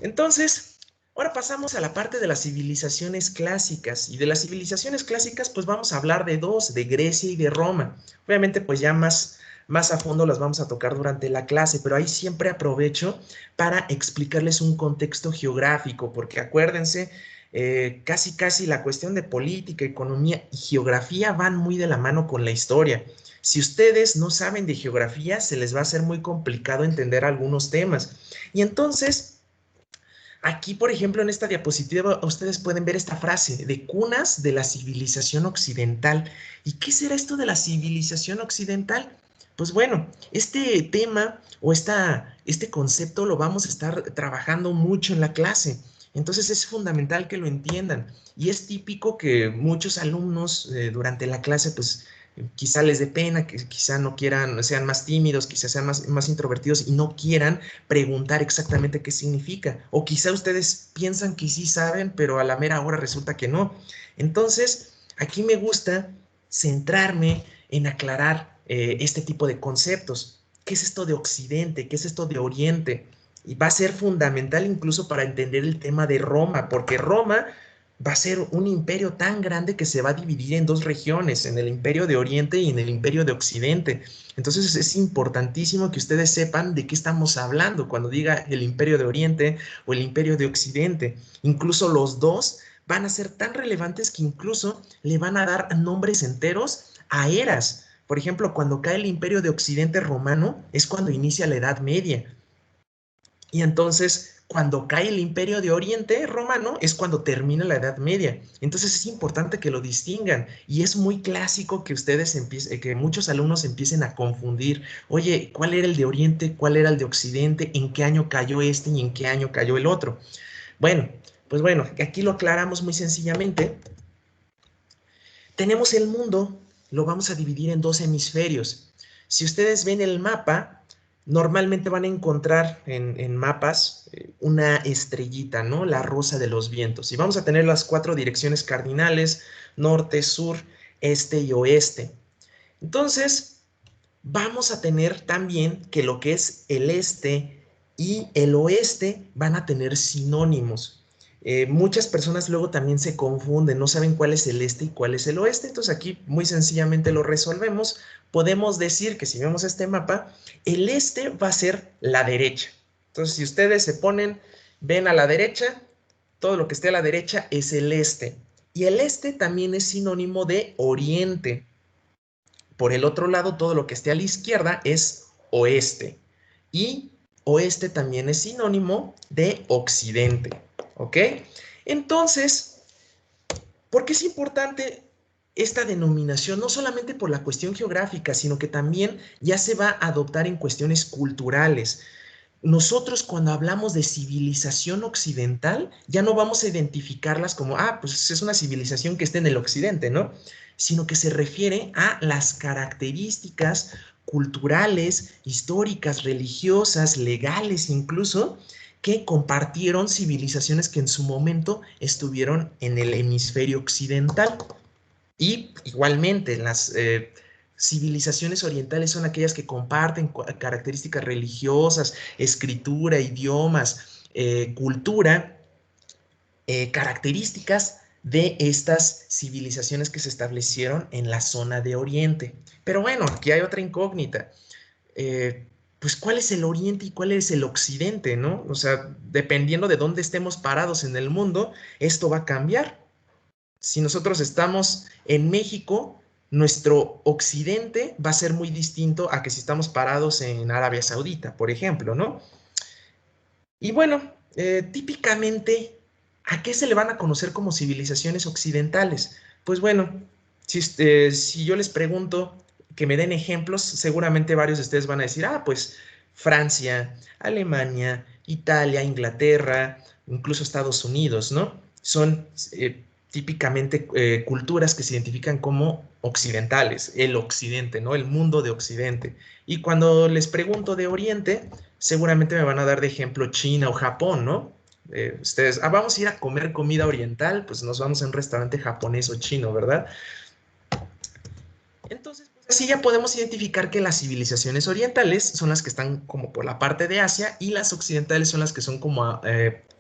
entonces, ahora pasamos a la parte de las civilizaciones clásicas. Y de las civilizaciones clásicas, pues vamos a hablar de dos, de Grecia y de Roma. Obviamente, pues ya más a fondo las vamos a tocar durante la clase, pero ahí siempre aprovecho para explicarles un contexto geográfico, porque acuérdense, casi la cuestión de política, economía y geografía van muy de la mano con la historia. Si ustedes no saben de geografía, se les va a hacer muy complicado entender algunos temas. Y entonces, aquí, por ejemplo, en esta diapositiva, ustedes pueden ver esta frase de cunas de la civilización occidental. ¿Y qué será esto de la civilización occidental? Pues bueno, este tema o este concepto lo vamos a estar trabajando mucho en la clase. Entonces es fundamental que lo entiendan. Y es típico que muchos alumnos durante la clase, pues quizá les dé pena, que quizá no quieran, sean más tímidos, quizá sean más introvertidos y no quieran preguntar exactamente qué significa. O quizá ustedes piensan que sí saben, pero a la mera hora resulta que no. Entonces, aquí me gusta centrarme en aclarar este tipo de conceptos. ¿Qué es esto de Occidente? ¿Qué es esto de Oriente? Y va a ser fundamental incluso para entender el tema de Roma, porque Roma va a ser un imperio tan grande que se va a dividir en dos regiones, en el imperio de Oriente y en el imperio de Occidente. Entonces es importantísimo que ustedes sepan de qué estamos hablando cuando diga el imperio de Oriente o el imperio de Occidente. Incluso los dos van a ser tan relevantes que incluso le van a dar nombres enteros a eras. Por ejemplo, cuando cae el imperio de Occidente romano es cuando inicia la Edad Media. Y entonces, cuando cae el Imperio de Oriente romano, es cuando termina la Edad Media. Entonces es importante que lo distingan. Y es muy clásico que ustedes empiecen, que muchos alumnos empiecen a confundir. Oye, ¿cuál era el de Oriente? ¿Cuál era el de Occidente? ¿En qué año cayó este y en qué año cayó el otro? Bueno, pues bueno, aquí lo aclaramos muy sencillamente. Tenemos el mundo, lo vamos a dividir en dos hemisferios. Si ustedes ven el mapa, normalmente van a encontrar en mapas una estrellita, ¿no? La rosa de los vientos. Y vamos a tener las 4 direcciones cardinales, norte, sur, este y oeste. Entonces, vamos a tener también que lo que es el este y el oeste van a tener sinónimos. Muchas personas luego también se confunden, no saben cuál es el este y cuál es el oeste, entonces aquí muy sencillamente lo resolvemos. Podemos decir que si vemos este mapa, el este va a ser la derecha. Entonces, si ustedes se ponen, ven a la derecha, todo lo que esté a la derecha es el este. Y el este también es sinónimo de oriente. Por el otro lado, todo lo que esté a la izquierda es oeste. Y oeste también es sinónimo de occidente. ¿Ok? Entonces, ¿por qué es importante esta denominación? No solamente por la cuestión geográfica, sino que también ya se va a adoptar en cuestiones culturales. Nosotros cuando hablamos de civilización occidental, ya no vamos a identificarlas como, pues es una civilización que está en el occidente, ¿no? Sino que se refiere a las características culturales, históricas, religiosas, legales incluso, que compartieron civilizaciones que en su momento estuvieron en el hemisferio occidental. Y igualmente las civilizaciones orientales son aquellas que comparten características religiosas, escritura, idiomas, cultura, características de estas civilizaciones que se establecieron en la zona de Oriente. Pero bueno, aquí hay otra incógnita. Pues cuál es el Oriente y cuál es el Occidente, ¿no? O sea, dependiendo de dónde estemos parados en el mundo, esto va a cambiar. Si nosotros estamos en México, nuestro occidente va a ser muy distinto a que si estamos parados en Arabia Saudita, por ejemplo, ¿no? Y bueno, típicamente, ¿a qué se le van a conocer como civilizaciones occidentales? Pues bueno, si yo les pregunto que me den ejemplos, seguramente varios de ustedes van a decir, pues Francia, Alemania, Italia, Inglaterra, incluso Estados Unidos, ¿no? Son típicamente culturas que se identifican como occidentales, el occidente, ¿no? El mundo de occidente. Y cuando les pregunto de Oriente, seguramente me van a dar de ejemplo China o Japón, ¿no? Ustedes, vamos a ir a comer comida oriental, pues nos vamos a un restaurante japonés o chino, ¿verdad? Entonces, pues así ya podemos identificar que las civilizaciones orientales son las que están como por la parte de Asia y las occidentales son las que son como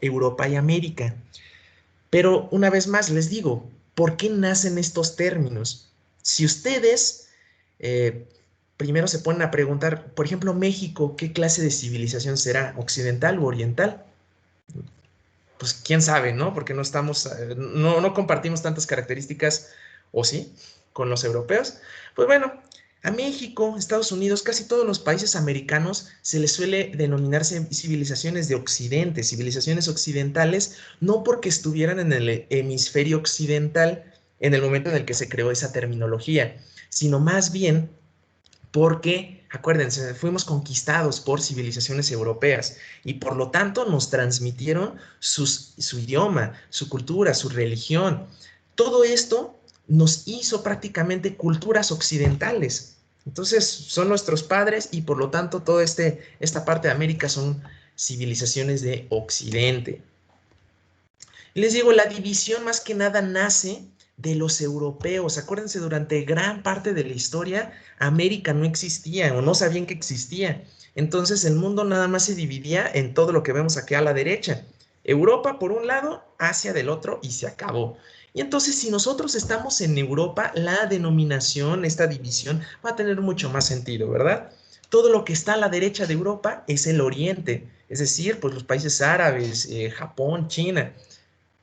Europa y América. Pero una vez más les digo, ¿por qué nacen estos términos? Si ustedes primero se ponen a preguntar, por ejemplo, México, ¿qué clase de civilización será? ¿Occidental o oriental? Pues quién sabe, ¿no? Porque no estamos, no compartimos tantas características, o sí, con los europeos. Pues bueno, a México, Estados Unidos, casi todos los países americanos se les suele denominarse civilizaciones de Occidente, civilizaciones occidentales, no porque estuvieran en el hemisferio occidental en el momento en el que se creó esa terminología, sino más bien porque, acuérdense, fuimos conquistados por civilizaciones europeas y por lo tanto nos transmitieron su idioma, su cultura, su religión. Todo esto nos hizo prácticamente culturas occidentales. Entonces, son nuestros padres y por lo tanto toda esta parte de América son civilizaciones de Occidente. Y les digo, la división más que nada nace de los europeos. Acuérdense, durante gran parte de la historia, América no existía o no sabían que existía. Entonces el mundo nada más se dividía en todo lo que vemos aquí a la derecha. Europa por un lado, Asia del otro y se acabó. Y entonces si nosotros estamos en Europa, la denominación, esta división va a tener mucho más sentido, ¿verdad? Todo lo que está a la derecha de Europa es el Oriente, es decir, pues los países árabes, Japón, China.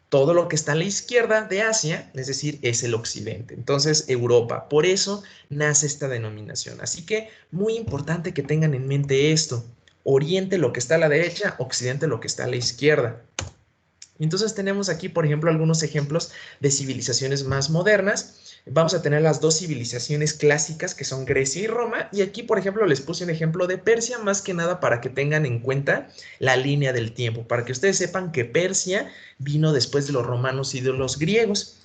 Todo lo que está a la izquierda de Asia, es decir, es el occidente. Entonces, Europa. Por eso nace esta denominación. Así que muy importante que tengan en mente esto. Oriente lo que está a la derecha, occidente lo que está a la izquierda. Entonces tenemos aquí, por ejemplo, algunos ejemplos de civilizaciones más modernas. Vamos a tener las dos civilizaciones clásicas que son Grecia y Roma. Y aquí, por ejemplo, les puse un ejemplo de Persia, más que nada para que tengan en cuenta la línea del tiempo, para que ustedes sepan que Persia vino después de los romanos y de los griegos,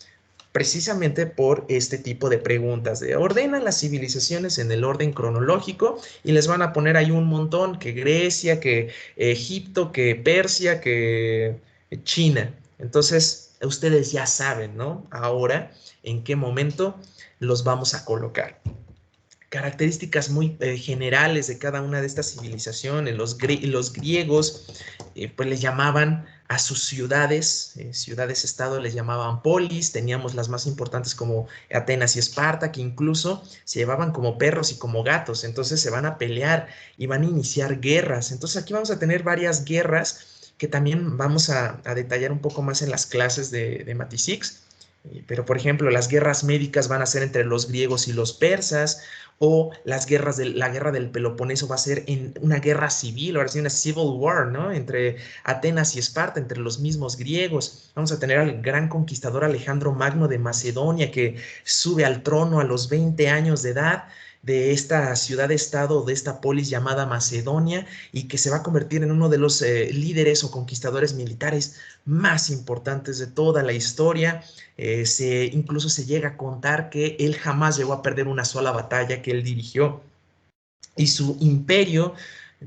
precisamente por este tipo de preguntas de ordenan las civilizaciones en el orden cronológico y les van a poner ahí un montón, que Grecia, que Egipto, que Persia, que China. Entonces, ustedes ya saben, ¿no? Ahora, en qué momento los vamos a colocar. Características muy generales de cada una de estas civilizaciones. Los griegos, pues les llamaban a sus ciudades, ciudades-estado les llamaban polis, teníamos las más importantes como Atenas y Esparta, que incluso se llevaban como perros y como gatos, entonces se van a pelear y van a iniciar guerras. Entonces aquí vamos a tener varias guerras que también vamos a detallar un poco más en las clases de Matisix. Pero, por ejemplo, las guerras médicas van a ser entre los griegos y los persas, o la guerra del Peloponeso va a ser en una guerra civil, ahora sí, una civil war, ¿no? Entre Atenas y Esparta, entre los mismos griegos. Vamos a tener al gran conquistador Alejandro Magno de Macedonia, que sube al trono a los 20 años de edad de esta ciudad-estado, de esta polis llamada Macedonia, y que se va a convertir en uno de los líderes o conquistadores militares más importantes de toda la historia. Incluso se llega a contar que él jamás llegó a perder una sola batalla que él dirigió, y su imperio,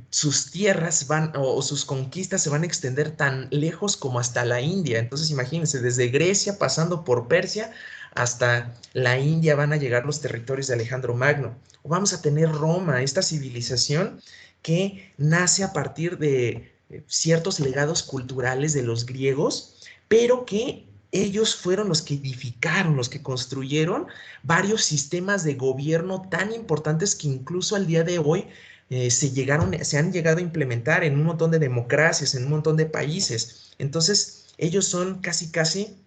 sus tierras o sus conquistas se van a extender tan lejos como hasta la India. Entonces imagínense, desde Grecia pasando por Persia hasta la India van a llegar los territorios de Alejandro Magno. O vamos a tener Roma, esta civilización que nace a partir de ciertos legados culturales de los griegos, pero que ellos fueron los que edificaron, los que construyeron varios sistemas de gobierno tan importantes que incluso al día de hoy se han llegado a implementar en un montón de democracias, en un montón de países. Entonces, ellos son casi, casi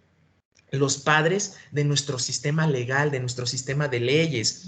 los padres de nuestro sistema legal, de nuestro sistema de leyes.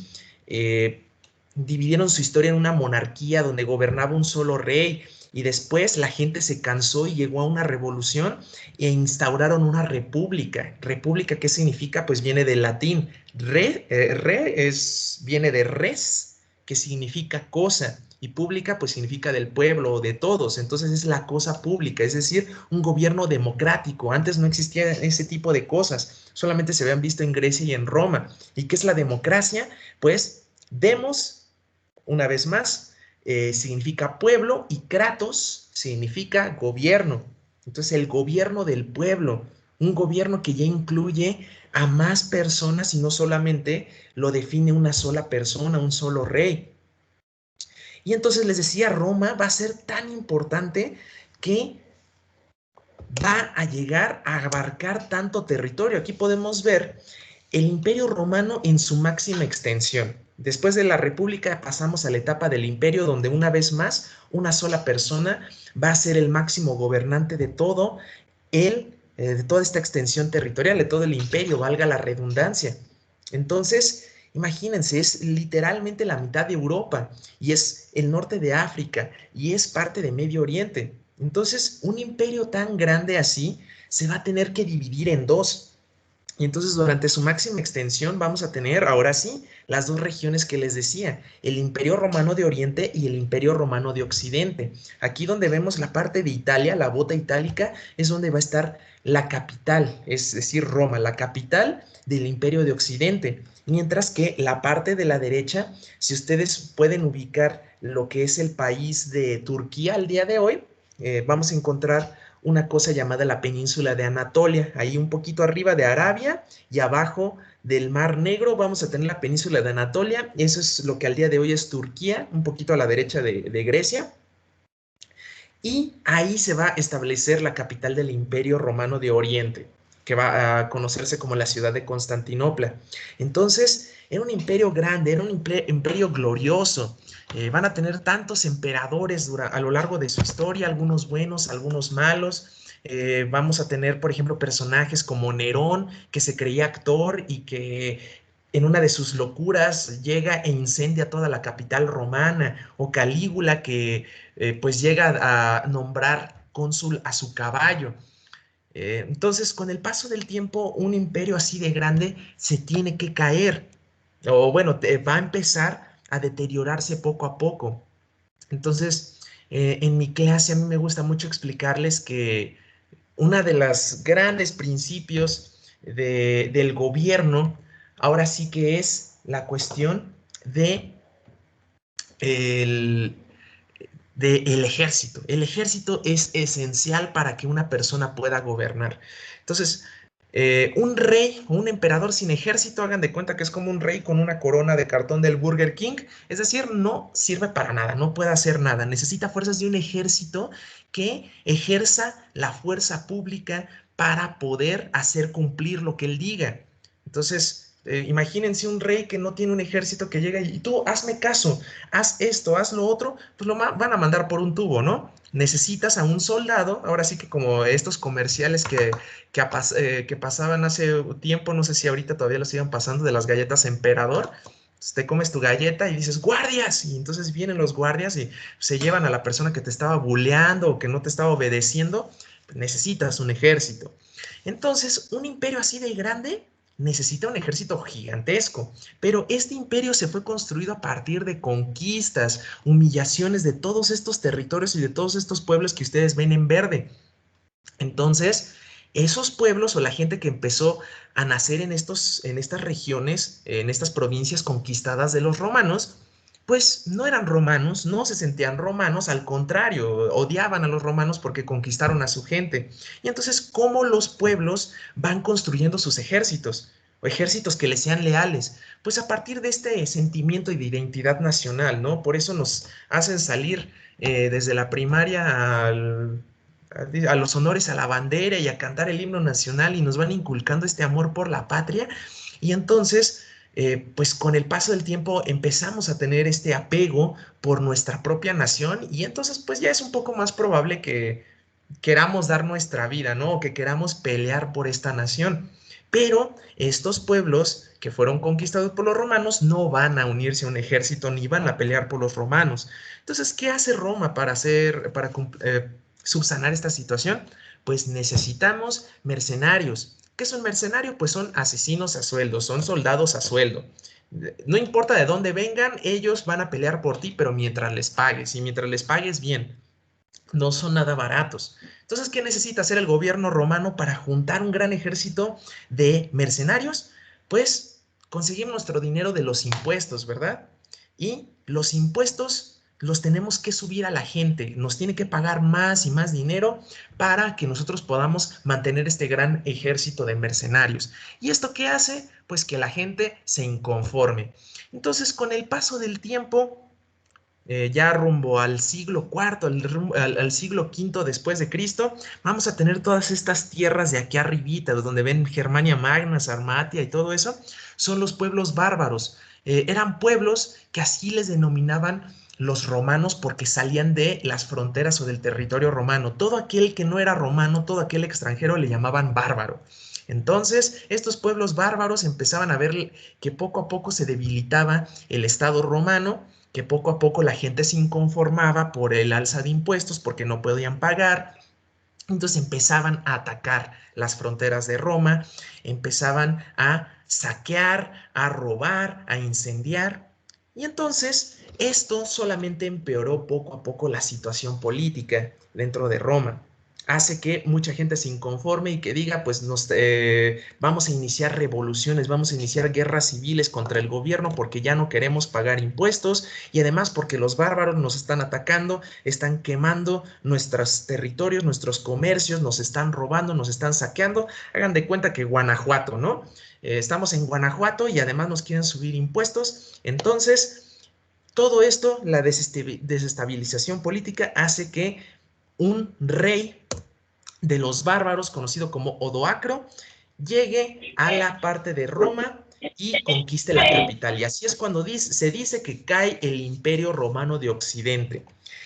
Dividieron su historia en una monarquía donde gobernaba un solo rey, y después la gente se cansó y llegó a una revolución e instauraron una república. República, ¿qué significa? Pues viene del latín. Viene de res, que significa cosa, y pública pues significa del pueblo o de todos. Entonces es la cosa pública, es decir, un gobierno democrático. Antes no existía ese tipo de cosas, solamente se habían visto en Grecia y en Roma. ¿Y qué es la democracia? Pues demos, una vez más, significa pueblo, y kratos significa gobierno. Entonces el gobierno del pueblo, un gobierno que ya incluye a más personas y no solamente lo define una sola persona, un solo rey. Y entonces les decía, Roma va a ser tan importante que va a llegar a abarcar tanto territorio. Aquí podemos ver el Imperio Romano en su máxima extensión. Después de la República pasamos a la etapa del Imperio, donde una vez más una sola persona va a ser el máximo gobernante de todo de toda esta extensión territorial, de todo el imperio, valga la redundancia. Entonces, imagínense, es literalmente la mitad de Europa, y es el norte de África, y es parte de Medio Oriente. Entonces, un imperio tan grande así se va a tener que dividir en dos. Y entonces durante su máxima extensión vamos a tener, ahora sí, las dos regiones que les decía, el Imperio Romano de Oriente y el Imperio Romano de Occidente. Aquí donde vemos la parte de Italia, la bota itálica, es donde va a estar la capital, es decir, Roma, la capital del Imperio de Occidente. Mientras que la parte de la derecha, si ustedes pueden ubicar lo que es el país de Turquía al día de hoy, vamos a encontrar una cosa llamada la península de Anatolia, ahí un poquito arriba de Arabia y abajo del Mar Negro vamos a tener la península de Anatolia. Eso es lo que al día de hoy es Turquía, un poquito a la derecha de Grecia, y ahí se va a establecer la capital del Imperio Romano de Oriente, que va a conocerse como la ciudad de Constantinopla. Entonces, era un imperio grande, era un imperio glorioso. Van a tener tantos emperadores a lo largo de su historia, algunos buenos, algunos malos. Vamos a tener, por ejemplo, personajes como Nerón, que se creía actor y que en una de sus locuras llega e incendia toda la capital romana, o Calígula, que pues llega a nombrar cónsul a su caballo. Entonces, con el paso del tiempo, un imperio así de grande se tiene que caer, o bueno, va a empezar a deteriorarse poco a poco. Entonces, en mi clase a mí me gusta mucho explicarles que una de las grandes principios del gobierno ahora sí que es la cuestión de el, del ejército. El ejército es esencial para que una persona pueda gobernar. Entonces, un rey o un emperador sin ejército, hagan de cuenta que es como un rey con una corona de cartón del Burger King, es decir, no sirve para nada, no puede hacer nada, necesita fuerzas de un ejército que ejerza la fuerza pública para poder hacer cumplir lo que él diga. Entonces, imagínense un rey que no tiene un ejército que llega y tú hazme caso, haz esto, haz lo otro, pues van a mandar por un tubo, ¿no? necesitas a un soldado, ahora sí que como estos comerciales que pasaban hace tiempo, no sé si ahorita todavía lo sigan pasando, de las galletas Emperador. Entonces, te comes tu galleta y dices, guardias, y entonces vienen los guardias y se llevan a la persona que te estaba buleando o que no te estaba obedeciendo. Necesitas un ejército. Entonces, un imperio así de grande necesita un ejército gigantesco, pero este imperio se fue construido a partir de conquistas, humillaciones de todos estos territorios y de todos estos pueblos que ustedes ven en verde. Entonces, esos pueblos o la gente que empezó a nacer en estas regiones, en estas provincias conquistadas de los romanos, pues no eran romanos, no se sentían romanos, al contrario, odiaban a los romanos porque conquistaron a su gente. Y entonces, ¿cómo los pueblos van construyendo sus ejércitos? O ejércitos que les sean leales, pues a partir de este sentimiento y de identidad nacional, ¿no? Por eso nos hacen salir desde la primaria a los honores a la bandera y a cantar el himno nacional y nos van inculcando este amor por la patria. Y entonces, pues con el paso del tiempo empezamos a tener este apego por nuestra propia nación y entonces pues ya es un poco más probable que queramos dar nuestra vida, ¿no? O que queramos pelear por esta nación. Pero estos pueblos que fueron conquistados por los romanos no van a unirse a un ejército ni van a pelear por los romanos. Entonces, ¿qué hace Roma para subsanar esta situación? Pues necesitamos mercenarios. ¿Qué son mercenarios? Pues son asesinos a sueldo, son soldados a sueldo. No importa de dónde vengan, ellos van a pelear por ti, pero mientras les pagues, y mientras les pagues bien, no son nada baratos. Entonces, ¿qué necesita hacer el gobierno romano para juntar un gran ejército de mercenarios? Pues conseguimos nuestro dinero de los impuestos, ¿verdad? Y los impuestos los tenemos que subir a la gente, nos tiene que pagar más y más dinero para que nosotros podamos mantener este gran ejército de mercenarios. ¿Y esto qué hace? Pues que la gente se inconforme. Entonces, con el paso del tiempo, ya rumbo al siglo cuarto, al siglo quinto después de Cristo, vamos a tener todas estas tierras de aquí arribita, donde ven Germania Magna, Sarmatia y todo eso, son los pueblos bárbaros. Eran pueblos que así les denominaban los romanos porque salían de las fronteras o del territorio romano. Todo aquel que no era romano, todo aquel extranjero le llamaban bárbaro. Entonces, estos pueblos bárbaros empezaban a ver que poco a poco se debilitaba el Estado romano, que poco a poco la gente se inconformaba por el alza de impuestos porque no podían pagar. Entonces empezaban a atacar las fronteras de Roma, empezaban a saquear, a robar, a incendiar. Y entonces esto solamente empeoró poco a poco la situación política dentro de Roma. Hace que mucha gente se inconforme y que diga, pues vamos a iniciar revoluciones, vamos a iniciar guerras civiles contra el gobierno porque ya no queremos pagar impuestos y además porque los bárbaros nos están atacando, están quemando nuestros territorios, nuestros comercios, nos están robando, nos están saqueando. Hagan de cuenta que Guanajuato, ¿no? Estamos en Guanajuato y además nos quieren subir impuestos. Entonces, todo esto, la desestabilización política hace que un rey de los bárbaros, conocido como Odoacro, llegue a la parte de Roma y conquiste la capital. Y así es cuando se dice que cae el Imperio Romano de Occidente.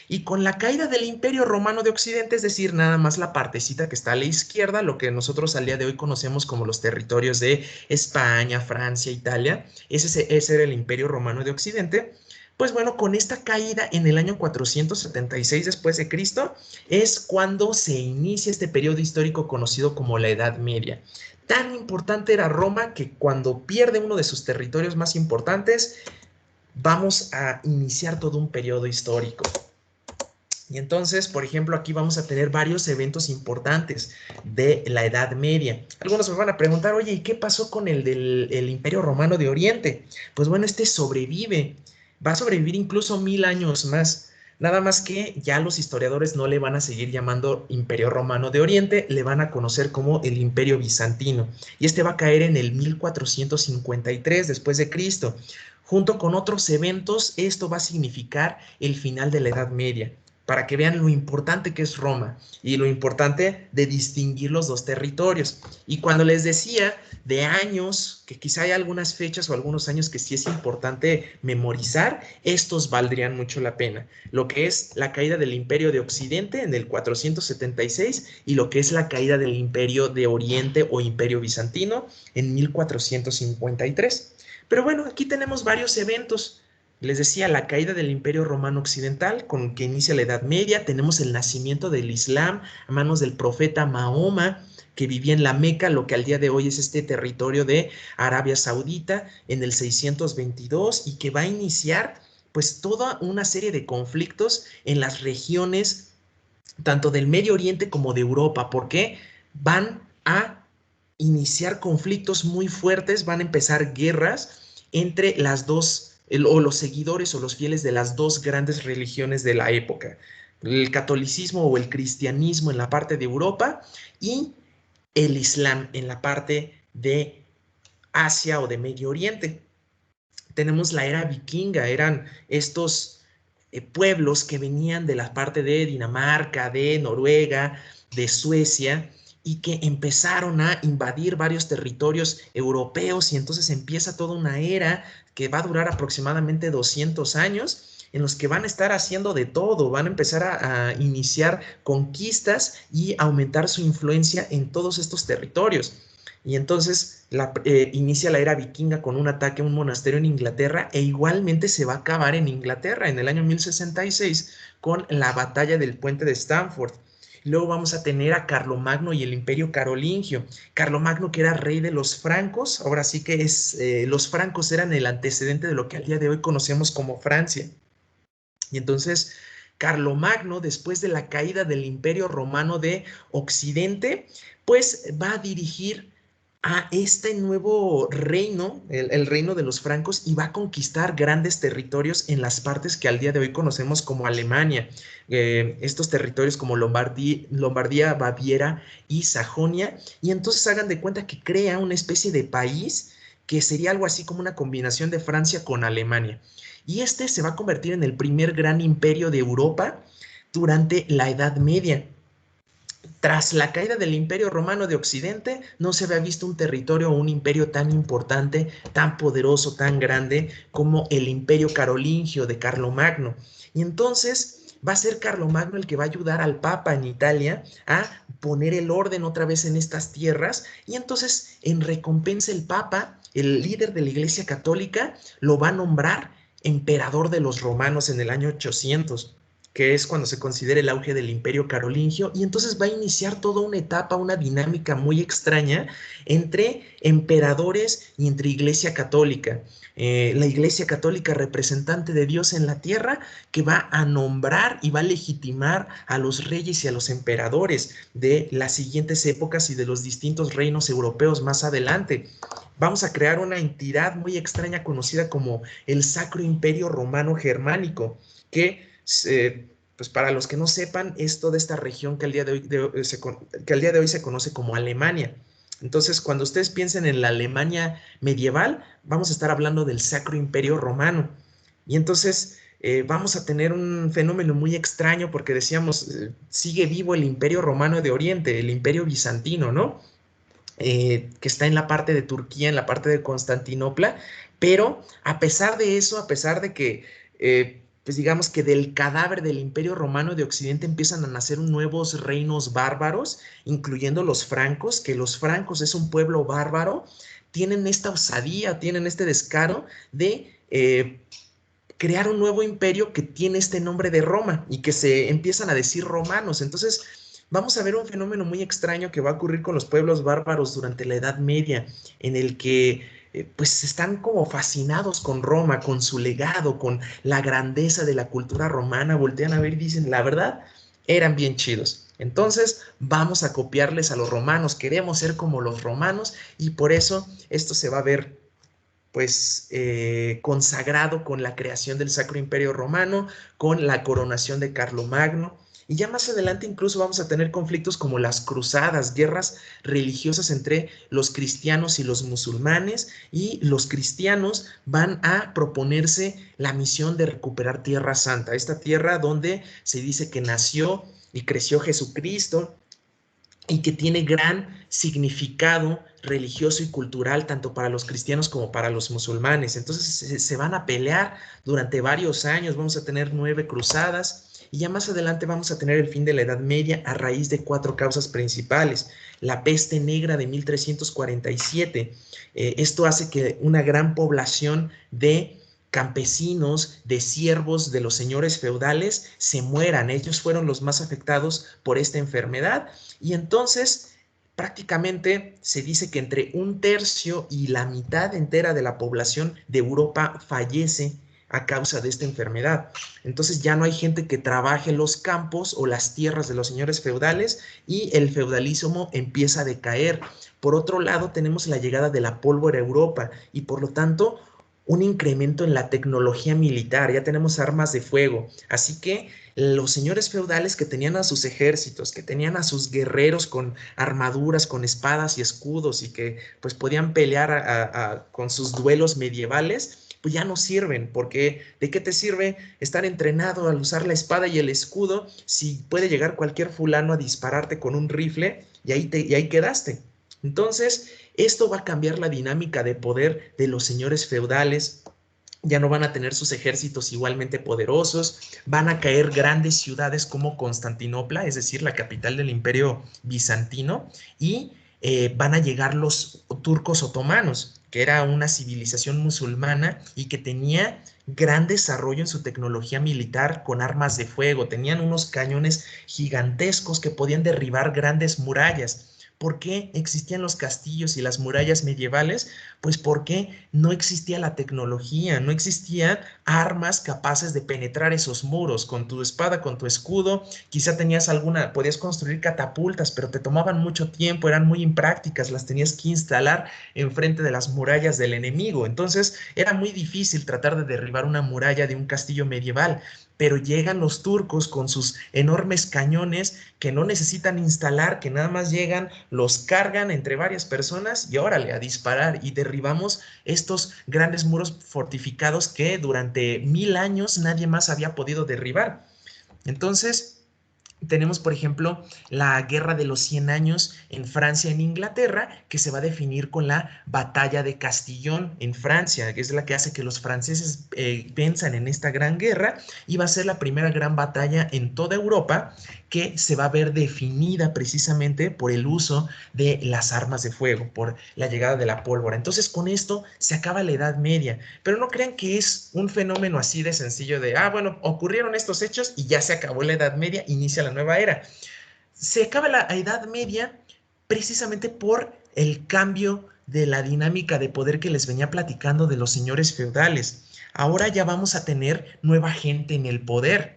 Y con la caída del Imperio Romano de Occidente, es decir, nada más la partecita que está a la izquierda, lo que nosotros al día de hoy conocemos como los territorios de España, Francia, Italia, ese era el Imperio Romano de Occidente. Pues bueno, con esta caída en el año 476 después de Cristo es cuando se inicia este periodo histórico conocido como la Edad Media. Tan importante era Roma que cuando pierde uno de sus territorios más importantes, vamos a iniciar todo un periodo histórico. Y entonces, por ejemplo, aquí vamos a tener varios eventos importantes de la Edad Media. Algunos me van a preguntar, oye, ¿y qué pasó con el Imperio Romano de Oriente? Pues bueno, este sobrevive, va a sobrevivir incluso 1000 años más. Nada más que ya los historiadores no le van a seguir llamando Imperio Romano de Oriente, le van a conocer como el Imperio Bizantino. Y este va a caer en el 1453 después de Cristo. Junto con otros eventos, esto va a significar el final de la Edad Media. para que vean lo importante que es Roma y lo importante de distinguir los dos territorios. Y cuando les decía de años, que quizá hay algunas fechas o algunos años que sí es importante memorizar, estos valdrían mucho la pena. Lo que es la caída del Imperio de Occidente en el 476 y lo que es la caída del Imperio de Oriente o Imperio Bizantino en 1453. Pero bueno, aquí tenemos varios eventos. Les decía, la caída del Imperio Romano Occidental, con que inicia la Edad Media, tenemos el nacimiento del Islam a manos del profeta Mahoma, que vivía en la Meca, lo que al día de hoy es este territorio de Arabia Saudita, en el 622, y que va a iniciar pues toda una serie de conflictos en las regiones tanto del Medio Oriente como de Europa, porque van a iniciar conflictos muy fuertes, van a empezar guerras entre las dos, o los seguidores o los fieles de las dos grandes religiones de la época, el catolicismo o el cristianismo en la parte de Europa y el Islam en la parte de Asia o de Medio Oriente. Tenemos la era vikinga, eran estos pueblos que venían de la parte de Dinamarca, de Noruega, de Suecia, y que empezaron a invadir varios territorios europeos y entonces empieza toda una era que va a durar aproximadamente 200 años en los que van a estar haciendo de todo, van a empezar a iniciar conquistas y aumentar su influencia en todos estos territorios. Y entonces inicia la era vikinga con un ataque a un monasterio en Inglaterra e igualmente se va a acabar en Inglaterra en el año 1066 con la batalla del puente de Stamford. Luego vamos a tener a Carlomagno y el Imperio Carolingio. Carlomagno, que era rey de los francos, ahora sí que los francos eran el antecedente de lo que al día de hoy conocemos como Francia. Y entonces Carlomagno, después de la caída del Imperio Romano de Occidente, pues va a dirigir a este nuevo reino, el reino de los francos, y va a conquistar grandes territorios en las partes que al día de hoy conocemos como Alemania. Estos territorios como Lombardía, Baviera y Sajonia. Y entonces hagan de cuenta que crea una especie de país que sería algo así como una combinación de Francia con Alemania. Y este se va a convertir en el primer gran imperio de Europa durante la Edad Media. Tras la caída del Imperio Romano de Occidente, no se había visto un territorio o un imperio tan importante, tan poderoso, tan grande como el Imperio Carolingio de Carlomagno. Y entonces va a ser Carlomagno el que va a ayudar al Papa en Italia a poner el orden otra vez en estas tierras. Y entonces, en recompensa, el Papa, el líder de la Iglesia Católica, lo va a nombrar emperador de los romanos en el año 800, que es cuando se considera el auge del Imperio Carolingio, y entonces va a iniciar toda una etapa, una dinámica muy extraña entre emperadores y entre Iglesia Católica. La Iglesia Católica representante de Dios en la tierra, que va a nombrar y va a legitimar a los reyes y a los emperadores de las siguientes épocas y de los distintos reinos europeos más adelante. Vamos a crear una entidad muy extraña conocida como el Sacro Imperio Romano Germánico, que pues para los que no sepan, es toda esta región que al día de hoy se conoce como Alemania. Entonces, cuando ustedes piensen en la Alemania medieval, vamos a estar hablando del Sacro Imperio Romano. Y entonces vamos a tener un fenómeno muy extraño porque decíamos, sigue vivo el Imperio Romano de Oriente, el Imperio Bizantino, ¿no? Que está en la parte de Turquía, en la parte de Constantinopla, pero a pesar de eso, a pesar de que pues digamos que del cadáver del Imperio Romano de Occidente empiezan a nacer nuevos reinos bárbaros, incluyendo los francos, que los francos es un pueblo bárbaro, tienen esta osadía, tienen este descaro de crear un nuevo imperio que tiene este nombre de Roma y que se empiezan a decir romanos. Entonces, vamos a ver un fenómeno muy extraño que va a ocurrir con los pueblos bárbaros durante la Edad Media, en el que pues están como fascinados con Roma, con su legado, con la grandeza de la cultura romana, voltean a ver y dicen, la verdad, eran bien chidos. Entonces, vamos a copiarles a los romanos, queremos ser como los romanos y por eso esto se va a ver pues consagrado con la creación del Sacro Imperio Romano, con la coronación de Carlomagno Y ya más adelante incluso vamos a tener conflictos como las cruzadas, guerras religiosas entre los cristianos y los musulmanes, y los cristianos van a proponerse la misión de recuperar Tierra Santa, esta tierra donde se dice que nació y creció Jesucristo y que tiene gran significado religioso y cultural tanto para los cristianos como para los musulmanes. Entonces se van a pelear durante varios años, vamos a tener 9 cruzadas y ya más adelante vamos a tener el fin de la Edad Media a raíz de 4 causas principales. La peste negra de 1347. Esto hace que una gran población de campesinos, de siervos de los señores feudales se mueran. Ellos fueron los más afectados por esta enfermedad y entonces prácticamente se dice que entre un tercio y la mitad entera de la población de Europa fallece a causa de esta enfermedad. Entonces ya no hay gente que trabaje los campos o las tierras de los señores feudales y el feudalismo empieza a decaer. Por otro lado, tenemos la llegada de la pólvora a Europa y por lo tanto un incremento en la tecnología militar, ya tenemos armas de fuego, así que los señores feudales que tenían a sus ejércitos, que tenían a sus guerreros con armaduras, con espadas y escudos y que pues podían pelear con sus duelos medievales, pues ya no sirven, porque ¿de qué te sirve estar entrenado al usar la espada y el escudo si puede llegar cualquier fulano a dispararte con un rifle y ahí quedaste? Entonces, esto va a cambiar la dinámica de poder de los señores feudales. Ya no van a tener sus ejércitos igualmente poderosos, van a caer grandes ciudades como Constantinopla, es decir, la capital del Imperio Bizantino, y van a llegar los turcos otomanos, que era una civilización musulmana y que tenía gran desarrollo en su tecnología militar con armas de fuego, tenían unos cañones gigantescos que podían derribar grandes murallas. ¿Por qué existían los castillos y las murallas medievales? Pues porque no existía la tecnología, no existían armas capaces de penetrar esos muros. Con tu espada, con tu escudo, quizá tenías alguna, podías construir catapultas, pero te tomaban mucho tiempo, eran muy imprácticas, las tenías que instalar enfrente de las murallas del enemigo. Entonces era muy difícil tratar de derribar una muralla de un castillo medieval. Pero llegan los turcos con sus enormes cañones que no necesitan instalar, que nada más llegan, los cargan entre varias personas y órale, a disparar y derribamos estos grandes muros fortificados que durante 1000 años nadie más había podido derribar. Entonces, tenemos, por ejemplo, la Guerra de los 100 años en Francia, en Inglaterra, que se va a definir con la Batalla de Castillón en Francia, que es la que hace que los franceses venzan en esta gran guerra y va a ser la primera gran batalla en toda Europa que se va a ver definida precisamente por el uso de las armas de fuego, por la llegada de la pólvora. Entonces, con esto se acaba la Edad Media, pero no crean que es un fenómeno así de sencillo de, bueno, ocurrieron estos hechos y ya se acabó la Edad Media, inicia la nueva era. Se acaba la Edad Media precisamente por el cambio de la dinámica de poder que les venía platicando de los señores feudales. Ahora ya vamos a tener nueva gente en el poder.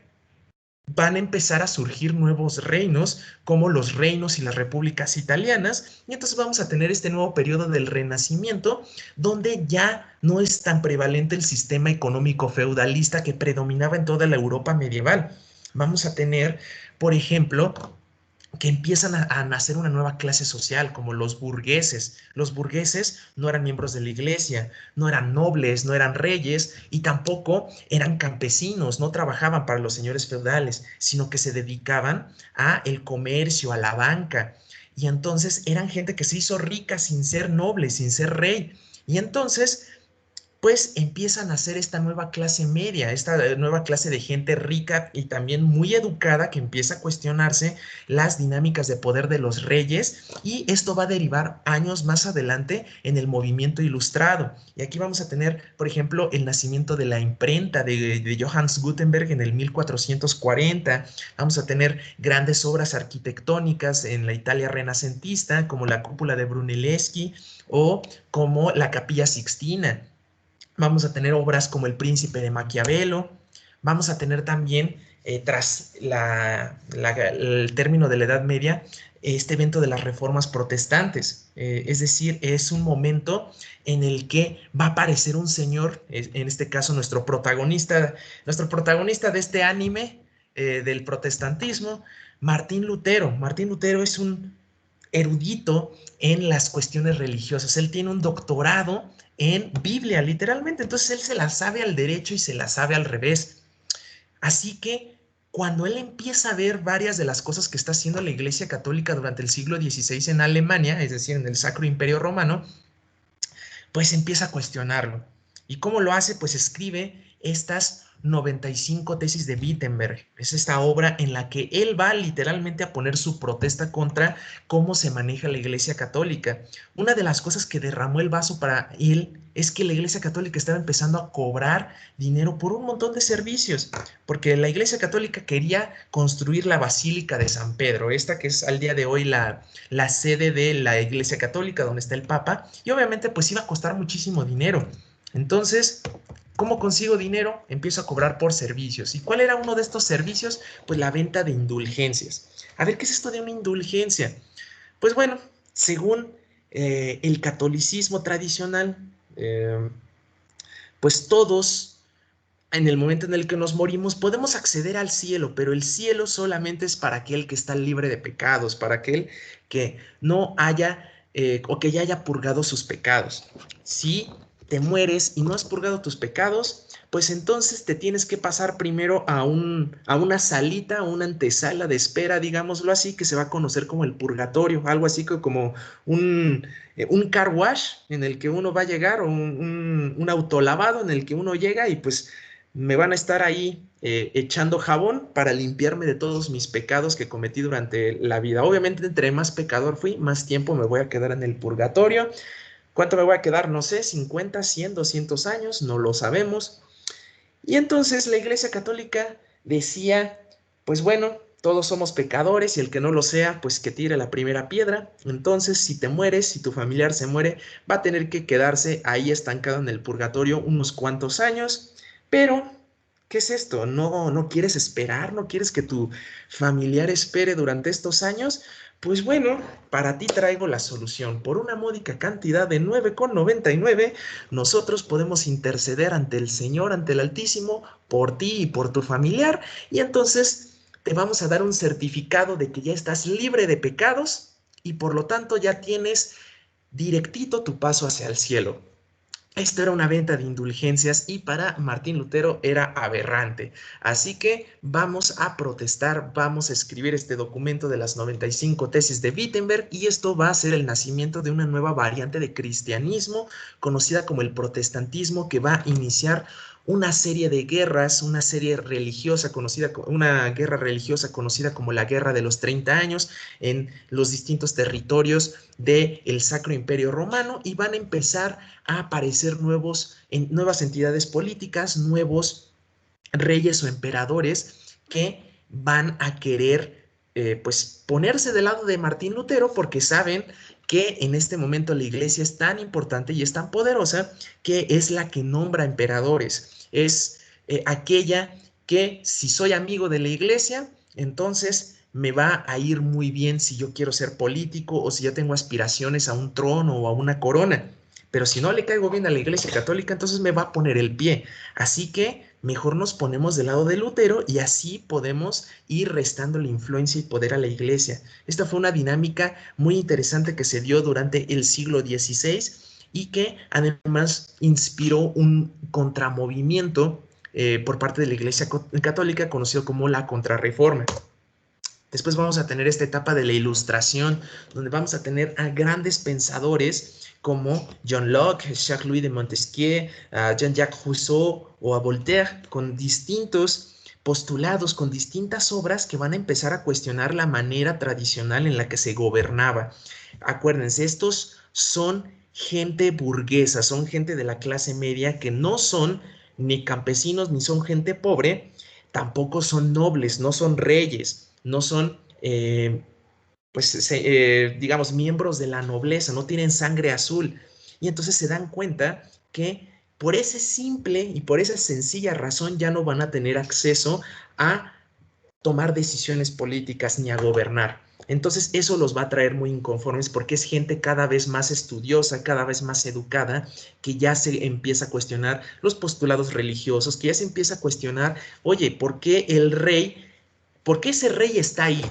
Van a empezar a surgir nuevos reinos, como los reinos y las repúblicas italianas, y entonces vamos a tener este nuevo periodo del Renacimiento, donde ya no es tan prevalente el sistema económico feudalista que predominaba en toda la Europa medieval. Vamos a tener, por ejemplo, que empiezan a nacer una nueva clase social, como los burgueses. Los burgueses no eran miembros de la iglesia, no eran nobles, no eran reyes y tampoco eran campesinos, no trabajaban para los señores feudales, sino que se dedicaban a el comercio, a la banca. Y entonces eran gente que se hizo rica sin ser noble, sin ser rey. Y entonces pues empiezan a hacer esta nueva clase media, esta nueva clase de gente rica y también muy educada que empieza a cuestionarse las dinámicas de poder de los reyes y esto va a derivar años más adelante en el movimiento ilustrado. Y aquí vamos a tener, por ejemplo, el nacimiento de la imprenta de Johannes Gutenberg en el 1440. Vamos a tener grandes obras arquitectónicas en la Italia renacentista, como la cúpula de Brunelleschi o como la Capilla Sixtina. Vamos a tener obras como El Príncipe de Maquiavelo, vamos a tener también, tras el término de la Edad Media, este evento de las reformas protestantes. Es decir, es un momento en el que va a aparecer un señor, en este caso nuestro protagonista de este anime, del protestantismo, Martín Lutero. Martín Lutero es un erudito en las cuestiones religiosas. Él tiene un doctorado en Biblia, literalmente. Entonces él se la sabe al derecho y se la sabe al revés. Así que cuando él empieza a ver varias de las cosas que está haciendo la Iglesia Católica durante el siglo XVI en Alemania, es decir, en el Sacro Imperio Romano, pues empieza a cuestionarlo. ¿Y cómo lo hace? Pues escribe estas 95 tesis de Wittenberg. Es esta obra en la que él va literalmente a poner su protesta contra cómo se maneja la Iglesia Católica. Una de las cosas que derramó el vaso para él es que la Iglesia Católica estaba empezando a cobrar dinero por un montón de servicios, porque la Iglesia Católica quería construir la Basílica de San Pedro, esta que es al día de hoy la sede de la Iglesia Católica, donde está el Papa, y obviamente pues iba a costar muchísimo dinero. Entonces, ¿cómo consigo dinero? Empiezo a cobrar por servicios. ¿Y cuál era uno de estos servicios? Pues la venta de indulgencias. A ver, ¿qué es esto de una indulgencia? Pues bueno, según el catolicismo tradicional, pues todos en el momento en el que nos morimos podemos acceder al cielo, pero el cielo solamente es para aquel que está libre de pecados, para aquel que no haya o que ya haya purgado sus pecados. Si te mueres y no has purgado tus pecados, pues entonces te tienes que pasar primero a una salita, a una antesala de espera, digámoslo así, que se va a conocer como el purgatorio, algo así como un car wash en el que uno va a llegar, o un autolavado en el que uno llega y pues me van a estar ahí echando jabón para limpiarme de todos mis pecados que cometí durante la vida. Obviamente, entre más pecador fui, más tiempo me voy a quedar en el purgatorio. ¿Cuánto me voy a quedar? No sé, 50, 100, 200 años, no lo sabemos. Y entonces la Iglesia Católica decía, pues bueno, todos somos pecadores y el que no lo sea, pues que tire la primera piedra. Entonces, si te mueres, si tu familiar se muere, va a tener que quedarse ahí estancado en el purgatorio unos cuantos años. Pero, ¿qué es esto? ¿No quieres esperar? ¿No quieres que tu familiar espere durante estos años? Pues bueno, para ti traigo la solución. Por una módica cantidad de 9,99, nosotros podemos interceder ante el Señor, ante el Altísimo, por ti y por tu familiar, y entonces te vamos a dar un certificado de que ya estás libre de pecados y por lo tanto ya tienes directito tu paso hacia el cielo. Esto era una venta de indulgencias y para Martín Lutero era aberrante. Así que vamos a protestar, vamos a escribir este documento de las 95 tesis de Wittenberg y esto va a ser el nacimiento de una nueva variante de cristianismo conocida como el protestantismo, que va a iniciar una serie de guerras, una guerra religiosa conocida como la Guerra de los 30 años en los distintos territorios del Sacro Imperio Romano, y van a empezar a aparecer nuevas entidades políticas, nuevos reyes o emperadores que van a querer pues ponerse del lado de Martín Lutero, porque saben que en este momento la iglesia es tan importante y es tan poderosa que es la que nombra emperadores, es aquella que, si soy amigo de la iglesia, entonces me va a ir muy bien si yo quiero ser político o si yo tengo aspiraciones a un trono o a una corona. Pero si no le caigo bien a la Iglesia Católica, entonces me va a poner el pie. Así que mejor nos ponemos del lado de Lutero y así podemos ir restando la influencia y poder a la Iglesia. Esta fue una dinámica muy interesante que se dio durante el siglo XVI y que además inspiró un contramovimiento por parte de la Iglesia Católica conocido como la Contrarreforma. Después vamos a tener esta etapa de la Ilustración, donde vamos a tener a grandes pensadores como John Locke, Jacques-Louis de Montesquieu, a Jean-Jacques Rousseau o a Voltaire, con distintos postulados, con distintas obras que van a empezar a cuestionar la manera tradicional en la que se gobernaba. Acuérdense, estos son gente burguesa, son gente de la clase media que no son ni campesinos ni son gente pobre, tampoco son nobles, no son reyes, no son, digamos, miembros de la nobleza, no tienen sangre azul. Y entonces se dan cuenta que por ese simple y por esa sencilla razón ya no van a tener acceso a tomar decisiones políticas ni a gobernar. Entonces eso los va a traer muy inconformes porque es gente cada vez más estudiosa, cada vez más educada, que ya se empieza a cuestionar los postulados religiosos, que ya se empieza a cuestionar, oye, ¿por qué el rey ¿Por qué ese rey está ahí?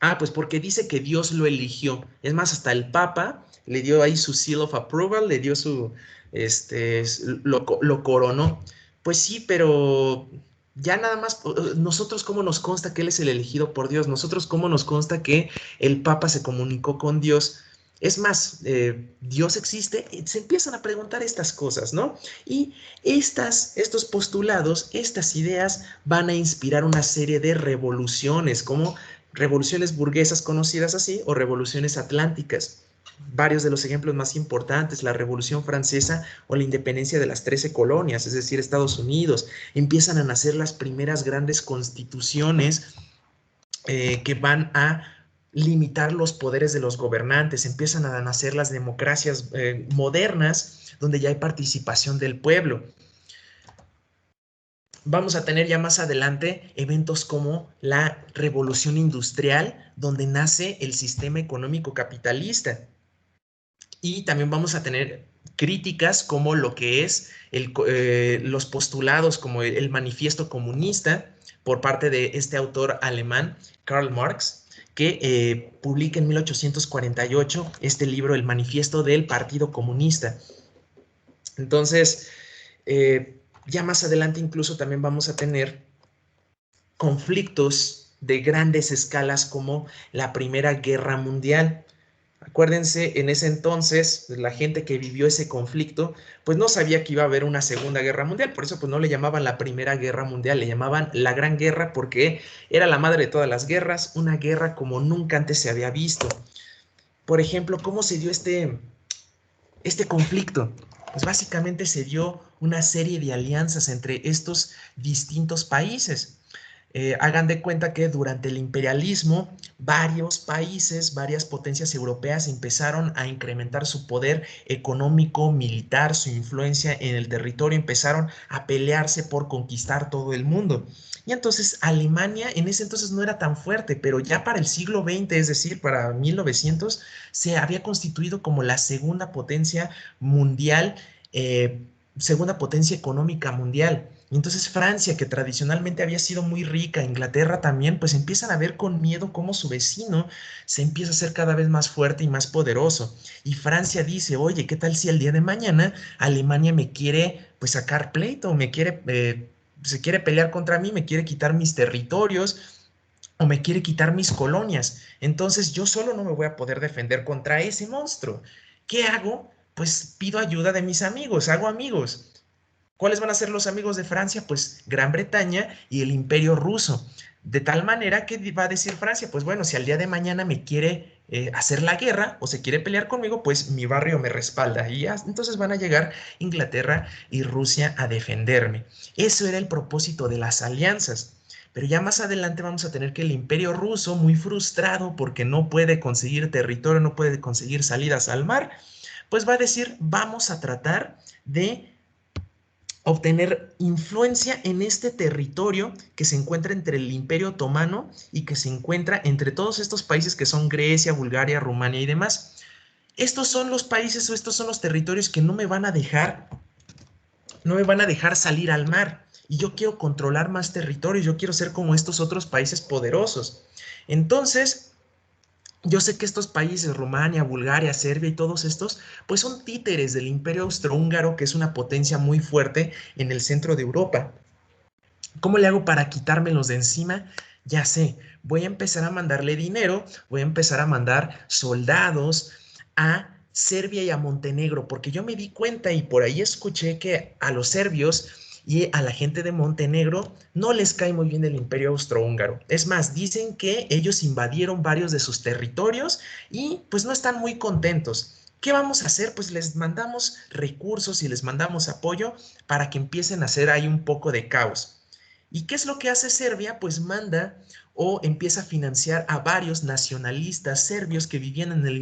Ah, pues porque dice que Dios lo eligió. Es más, hasta el Papa le dio ahí su seal of approval, le dio su, lo coronó. Pues sí, pero ya nada más, nosotros cómo nos consta que Él es el elegido por Dios, nosotros cómo nos consta que el Papa se comunicó con Dios. Es más, Dios existe, se empiezan a preguntar estas cosas, ¿no? Y estos postulados, estas ideas van a inspirar una serie de revoluciones, como revoluciones burguesas conocidas así o revoluciones atlánticas. Varios de los ejemplos más importantes, la Revolución Francesa o la independencia de las 13 colonias, es decir, Estados Unidos, empiezan a nacer las primeras grandes constituciones que van a limitar los poderes de los gobernantes, empiezan a nacer las democracias modernas donde ya hay participación del pueblo. Vamos a tener ya más adelante eventos como la revolución industrial, donde nace el sistema económico capitalista. Y también vamos a tener críticas como lo que es los postulados, como el manifiesto comunista por parte de este autor alemán, Karl Marx, que publica en 1848 este libro, El Manifiesto del Partido Comunista. Entonces, ya más adelante incluso también vamos a tener conflictos de grandes escalas como la Primera Guerra Mundial. Acuérdense, en ese entonces, la gente que vivió ese conflicto, pues no sabía que iba a haber una Segunda Guerra Mundial, por eso pues no le llamaban la Primera Guerra Mundial, le llamaban la Gran Guerra porque era la madre de todas las guerras, una guerra como nunca antes se había visto. Por ejemplo, ¿cómo se dio este conflicto? Pues básicamente se dio una serie de alianzas entre estos distintos países. Hagan de cuenta que durante el imperialismo varios países, varias potencias europeas empezaron a incrementar su poder económico, militar, su influencia en el territorio, empezaron a pelearse por conquistar todo el mundo. Y entonces Alemania en ese entonces no era tan fuerte, pero ya para el siglo XX, es decir, para 1900, se había constituido como la segunda potencia mundial, segunda potencia económica mundial. Y entonces Francia, que tradicionalmente había sido muy rica, Inglaterra también, pues empiezan a ver con miedo cómo su vecino se empieza a hacer cada vez más fuerte y más poderoso. Y Francia dice, oye, ¿qué tal si el día de mañana Alemania me quiere pues sacar pleito, me quiere, se quiere pelear contra mí, me quiere quitar mis territorios o me quiere quitar mis colonias? Entonces yo solo no me voy a poder defender contra ese monstruo. ¿Qué hago? Pues pido ayuda de mis amigos, hago amigos. ¿Cuáles van a ser los amigos de Francia? Pues Gran Bretaña y el Imperio Ruso. De tal manera que va a decir Francia, pues bueno, si al día de mañana me quiere hacer la guerra o se quiere pelear conmigo, pues mi barrio me respalda. Y ya, entonces van a llegar Inglaterra y Rusia a defenderme. Eso era el propósito de las alianzas. Pero ya más adelante vamos a tener que el Imperio Ruso, muy frustrado porque no puede conseguir territorio, no puede conseguir salidas al mar, pues va a decir, vamos a tratar de obtener influencia en este territorio que se encuentra entre el Imperio Otomano y que se encuentra entre todos estos países que son Grecia, Bulgaria, Rumania y demás. Estos son los países o estos son los territorios que no me van a dejar salir al mar. Y yo quiero controlar más territorios, yo quiero ser como estos otros países poderosos. Entonces, yo sé que estos países, Rumania, Bulgaria, Serbia y todos estos, pues son títeres del Imperio Austrohúngaro, que es una potencia muy fuerte en el centro de Europa. ¿Cómo le hago para quitármelos de encima? Ya sé, voy a empezar a mandarle dinero, voy a empezar a mandar soldados a Serbia y a Montenegro, porque yo me di cuenta y por ahí escuché que a los serbios y a la gente de Montenegro no les cae muy bien el Imperio Austrohúngaro. Es más, dicen que ellos invadieron varios de sus territorios y pues no están muy contentos. ¿Qué vamos a hacer? Pues les mandamos recursos y les mandamos apoyo para que empiecen a hacer ahí un poco de caos. ¿Y qué es lo que hace Serbia? Pues manda o empieza a financiar a varios nacionalistas serbios que vivían en el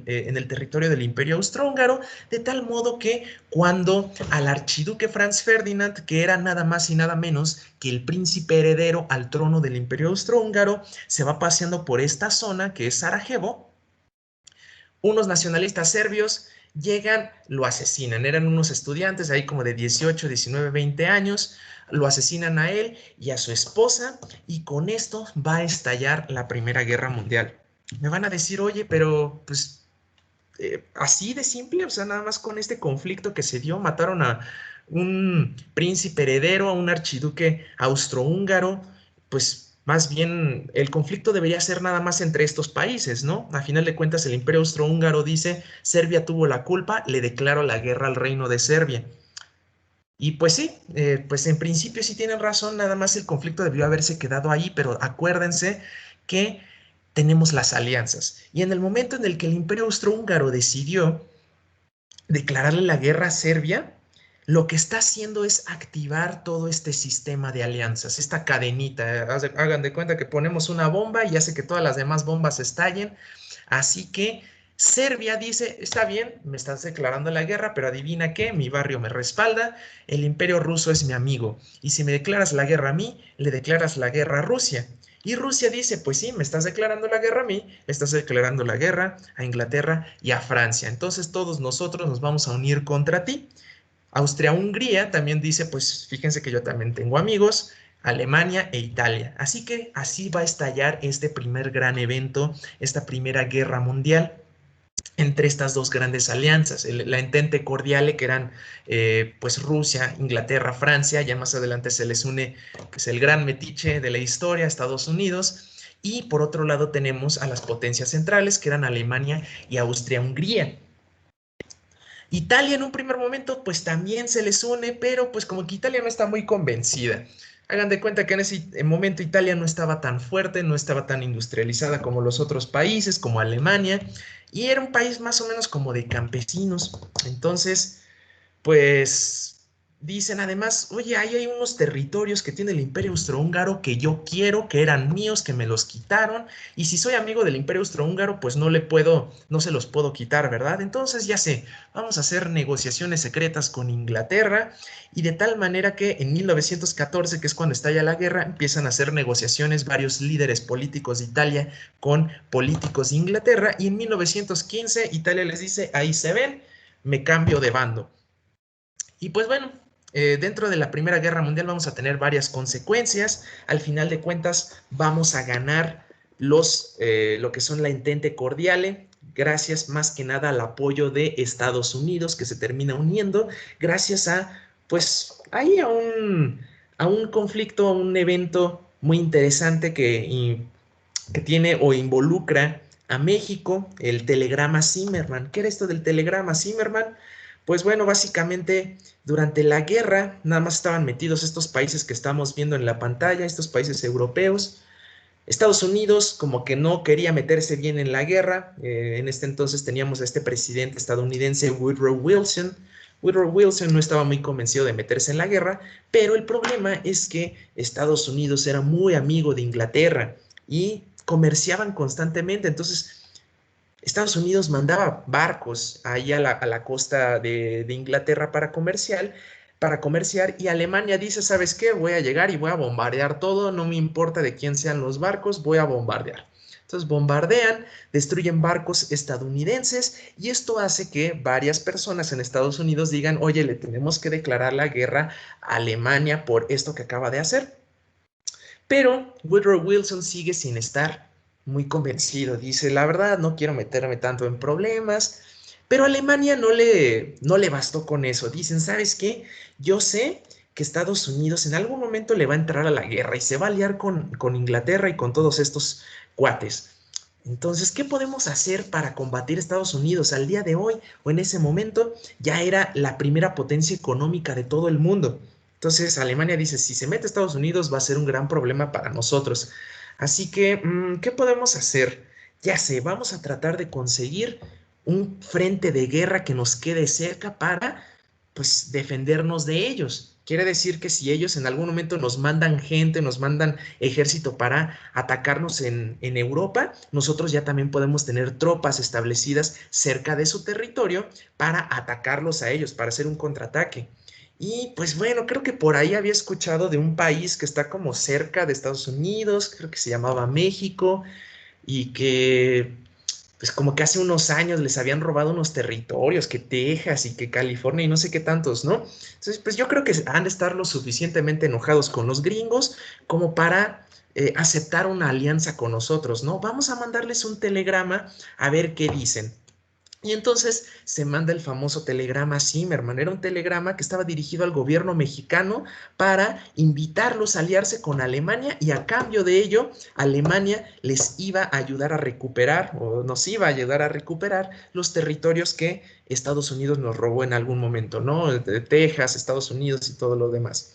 en el territorio del Imperio Austrohúngaro, de tal modo que cuando al archiduque Franz Ferdinand, que era nada más y nada menos que el príncipe heredero al trono del Imperio Austrohúngaro, se va paseando por esta zona que es Sarajevo, unos nacionalistas serbios llegan, lo asesinan. Eran unos estudiantes ahí como de 18, 19, 20 años. Lo asesinan a él y a su esposa, y con esto va a estallar la Primera Guerra Mundial. Me van a decir, oye, pero pues así de simple, o sea, nada más con este conflicto que se dio, mataron a un príncipe heredero, a un archiduque austrohúngaro, pues más bien el conflicto debería ser nada más entre estos países, ¿no? A final de cuentas, el Imperio Austrohúngaro dice, Serbia tuvo la culpa, le declaro la guerra al reino de Serbia. Y pues sí, pues en principio sí tienen razón, nada más el conflicto debió haberse quedado ahí, pero acuérdense que tenemos las alianzas. Y en el momento en el que el Imperio Austrohúngaro decidió declararle la guerra a Serbia, lo que está haciendo es activar todo este sistema de alianzas, esta cadenita. Hagan de cuenta que ponemos una bomba y hace que todas las demás bombas estallen. Así que Serbia dice, está bien, me estás declarando la guerra, pero adivina qué, mi barrio me respalda, el imperio ruso es mi amigo, y si me declaras la guerra a mí, le declaras la guerra a Rusia. Y Rusia dice, pues sí, me estás declarando la guerra a mí, me estás declarando la guerra a Inglaterra y a Francia. Entonces todos nosotros nos vamos a unir contra ti. Austria-Hungría también dice, pues fíjense que yo también tengo amigos, Alemania e Italia. Así que así va a estallar este primer gran evento, esta primera guerra mundial entre estas dos grandes alianzas, la Entente Cordiale, que eran pues Rusia, Inglaterra, Francia, ya más adelante se les une, que es el gran metiche de la historia, Estados Unidos, y por otro lado tenemos a las potencias centrales, que eran Alemania y Austria-Hungría. Italia en un primer momento pues también se les une, pero pues como que Italia no está muy convencida. Hagan de cuenta que en ese momento Italia no estaba tan fuerte, no estaba tan industrializada como los otros países, como Alemania, y era un país más o menos como de campesinos. Entonces, pues dicen además, oye, ahí hay unos territorios que tiene el Imperio Austrohúngaro que yo quiero, que eran míos, que me los quitaron, y si soy amigo del Imperio Austrohúngaro, pues no se los puedo quitar, ¿verdad? Entonces ya sé, vamos a hacer negociaciones secretas con Inglaterra, y de tal manera que en 1914, que es cuando estalla la guerra, empiezan a hacer negociaciones varios líderes políticos de Italia con políticos de Inglaterra, y en 1915 Italia les dice, ahí se ven, me cambio de bando. Y pues bueno, dentro de la Primera Guerra Mundial vamos a tener varias consecuencias. Al final de cuentas, vamos a ganar lo que son la Entente Cordiale, gracias más que nada al apoyo de Estados Unidos, que se termina uniendo, gracias a, pues, ahí a un conflicto, a un evento muy interesante que tiene o involucra a México, el telegrama Zimmerman. ¿Qué era esto del telegrama Zimmerman? Pues bueno, básicamente durante la guerra nada más estaban metidos estos países que estamos viendo en la pantalla, estos países europeos. Estados Unidos como que no quería meterse bien en la guerra. En este entonces teníamos a este presidente estadounidense, Woodrow Wilson. Woodrow Wilson no estaba muy convencido de meterse en la guerra, pero el problema es que Estados Unidos era muy amigo de Inglaterra y comerciaban constantemente. Entonces, Estados Unidos mandaba barcos ahí a la costa de Inglaterra para comerciar, y Alemania dice, ¿sabes qué? Voy a llegar y voy a bombardear todo, no me importa de quién sean los barcos, voy a bombardear. Entonces bombardean, destruyen barcos estadounidenses, y esto hace que varias personas en Estados Unidos digan, oye, le tenemos que declarar la guerra a Alemania por esto que acaba de hacer. Pero Woodrow Wilson sigue sin estar muy convencido. Dice, la verdad, no quiero meterme tanto en problemas. Pero a Alemania no le bastó con eso. Dicen, ¿sabes qué? Yo sé que Estados Unidos en algún momento le va a entrar a la guerra y se va a aliar con Inglaterra y con todos estos cuates. Entonces, ¿qué podemos hacer para combatir a Estados Unidos? Al día de hoy o en ese momento ya era la primera potencia económica de todo el mundo. Entonces, Alemania dice, si se mete a Estados Unidos va a ser un gran problema para nosotros. Así que, ¿qué podemos hacer? Ya sé, vamos a tratar de conseguir un frente de guerra que nos quede cerca para, pues, defendernos de ellos. Quiere decir que si ellos en algún momento nos mandan gente, nos mandan ejército para atacarnos en Europa, nosotros ya también podemos tener tropas establecidas cerca de su territorio para atacarlos a ellos, para hacer un contraataque. Y pues bueno, creo que por ahí había escuchado de un país que está como cerca de Estados Unidos, creo que se llamaba México, y que pues como que hace unos años les habían robado unos territorios, que Texas y que California y no sé qué tantos, ¿no? Entonces, pues yo creo que han de estar lo suficientemente enojados con los gringos como para aceptar una alianza con nosotros, ¿no? Vamos a mandarles un telegrama a ver qué dicen. Y entonces se manda el famoso telegrama Zimmerman. Era un telegrama que estaba dirigido al gobierno mexicano para invitarlos a aliarse con Alemania y a cambio de ello, Alemania les iba a ayudar a recuperar o nos iba a ayudar a recuperar los territorios que Estados Unidos nos robó en algún momento, ¿no? De Texas, Estados Unidos y todo lo demás.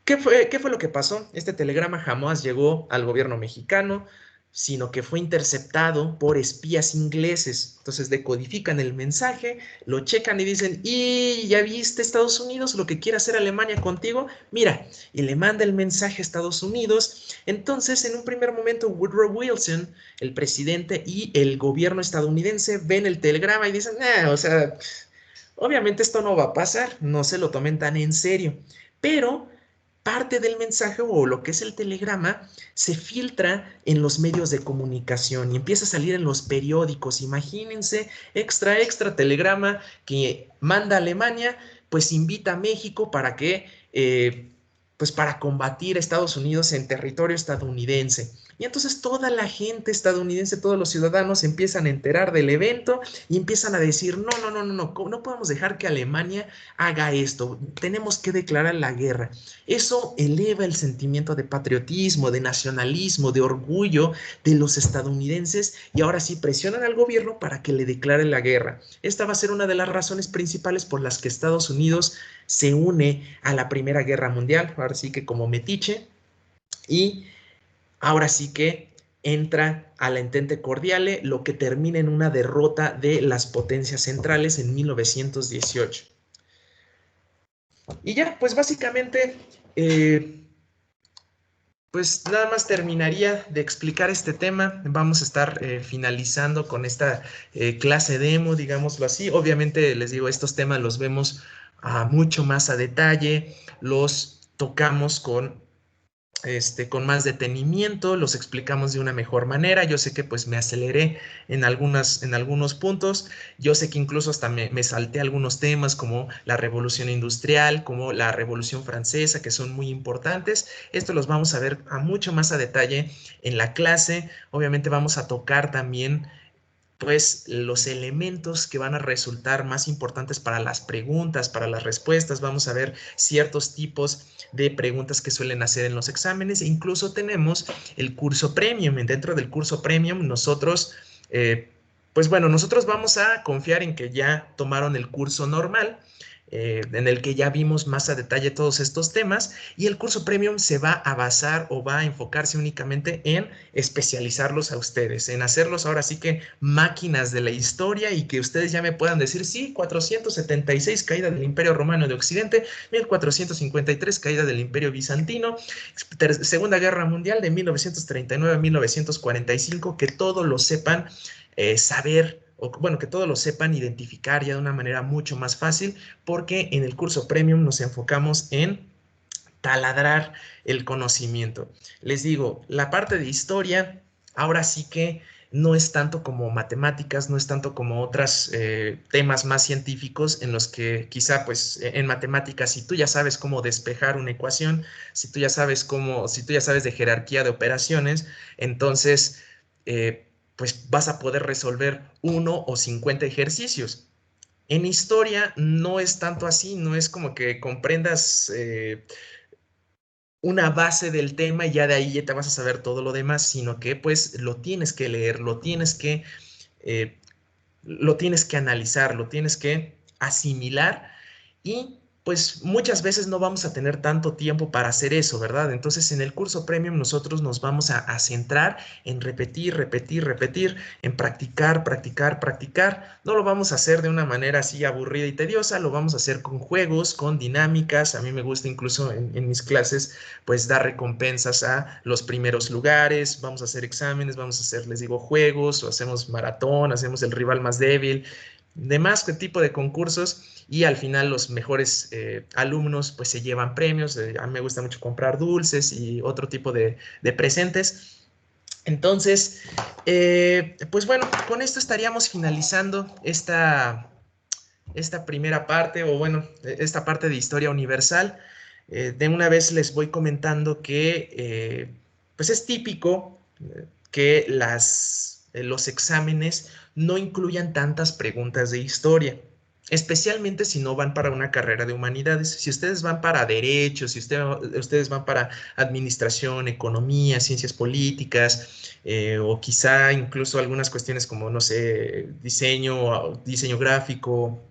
Qué fue lo que pasó? Este telegrama jamás llegó al gobierno mexicano, sino que fue interceptado por espías ingleses. Entonces decodifican el mensaje, lo checan y dicen, ¿y ya viste Estados Unidos lo que quiere hacer Alemania contigo? Mira, y le manda el mensaje a Estados Unidos. Entonces, en un primer momento, Woodrow Wilson, el presidente y el gobierno estadounidense ven el telegrama y dicen, o sea, obviamente esto no va a pasar, no se lo tomen tan en serio. Pero parte del mensaje o lo que es el telegrama se filtra en los medios de comunicación y empieza a salir en los periódicos. Imagínense, extra telegrama que manda Alemania, pues invita a México para que, pues para combatir a Estados Unidos en territorio estadounidense. Y entonces toda la gente estadounidense, todos los ciudadanos empiezan a enterar del evento y empiezan a decir, no podemos dejar que Alemania haga esto, tenemos que declarar la guerra. Eso eleva el sentimiento de patriotismo, de nacionalismo, de orgullo de los estadounidenses y ahora sí presionan al gobierno para que le declare la guerra. Esta va a ser una de las razones principales por las que Estados Unidos se une a la Primera Guerra Mundial, ahora sí que como metiche, y ahora sí que entra a la Entente Cordiale, lo que termina en una derrota de las potencias centrales en 1918. Y ya, pues básicamente, pues nada más terminaría de explicar este tema. Vamos a estar finalizando con esta clase demo, digámoslo así. Obviamente, les digo, estos temas los vemos mucho más a detalle, los tocamos con más detenimiento, los explicamos de una mejor manera. Yo sé que pues me aceleré en algunos puntos. Yo sé que incluso hasta me salté algunos temas como la revolución industrial, como la revolución francesa, que son muy importantes. Esto los vamos a ver a mucho más a detalle en la clase. Obviamente vamos a tocar también pues los elementos que van a resultar más importantes para las preguntas, para las respuestas. Vamos a ver ciertos tipos de preguntas que suelen hacer en los exámenes. E incluso tenemos el curso premium. Dentro del curso premium nosotros, pues bueno, nosotros vamos a confiar en que ya tomaron el curso normal, en el que ya vimos más a detalle todos estos temas, y el curso premium se va a basar o va a enfocarse únicamente en especializarlos a ustedes, en hacerlos ahora sí que máquinas de la historia y que ustedes ya me puedan decir, sí, 476 caída del Imperio Romano de Occidente, 1453 caída del Imperio Bizantino, Segunda Guerra Mundial de 1939 a 1945, que todo lo sepan saber, o bueno, que todos lo sepan identificar ya de una manera mucho más fácil, porque en el curso premium nos enfocamos en taladrar el conocimiento. Les digo, la parte de historia, ahora sí que no es tanto como matemáticas, no es tanto como otros temas más científicos en los que quizá pues en matemáticas, si tú ya sabes cómo despejar una ecuación, si tú ya sabes si tú ya sabes de jerarquía de operaciones, entonces pues vas a poder resolver 1 o 50 ejercicios. En historia no es tanto así, no es como que comprendas una base del tema y ya de ahí ya te vas a saber todo lo demás, sino que pues lo tienes que leer, eh, lo tienes que analizar, lo tienes que asimilar y pues muchas veces no vamos a tener tanto tiempo para hacer eso, ¿verdad? Entonces en el curso premium nosotros nos vamos a centrar en repetir, en practicar. No lo vamos a hacer de una manera así aburrida y tediosa, lo vamos a hacer con juegos, con dinámicas. A mí me gusta incluso en mis clases pues dar recompensas a los primeros lugares, vamos a hacer exámenes, vamos a hacer, les digo, juegos, o hacemos maratón, hacemos el rival más débil, demás tipo de concursos y al final los mejores alumnos pues se llevan premios. A mí me gusta mucho comprar dulces y otro tipo de presentes. Entonces, pues bueno, con esto estaríamos finalizando esta primera parte, o bueno, esta parte de historia universal. De una vez les voy comentando que pues es típico que los exámenes no incluyan tantas preguntas de historia, especialmente si no van para una carrera de humanidades. Si ustedes van para derecho, si ustedes van para administración, economía, ciencias políticas, o quizá incluso algunas cuestiones como, no sé, diseño gráfico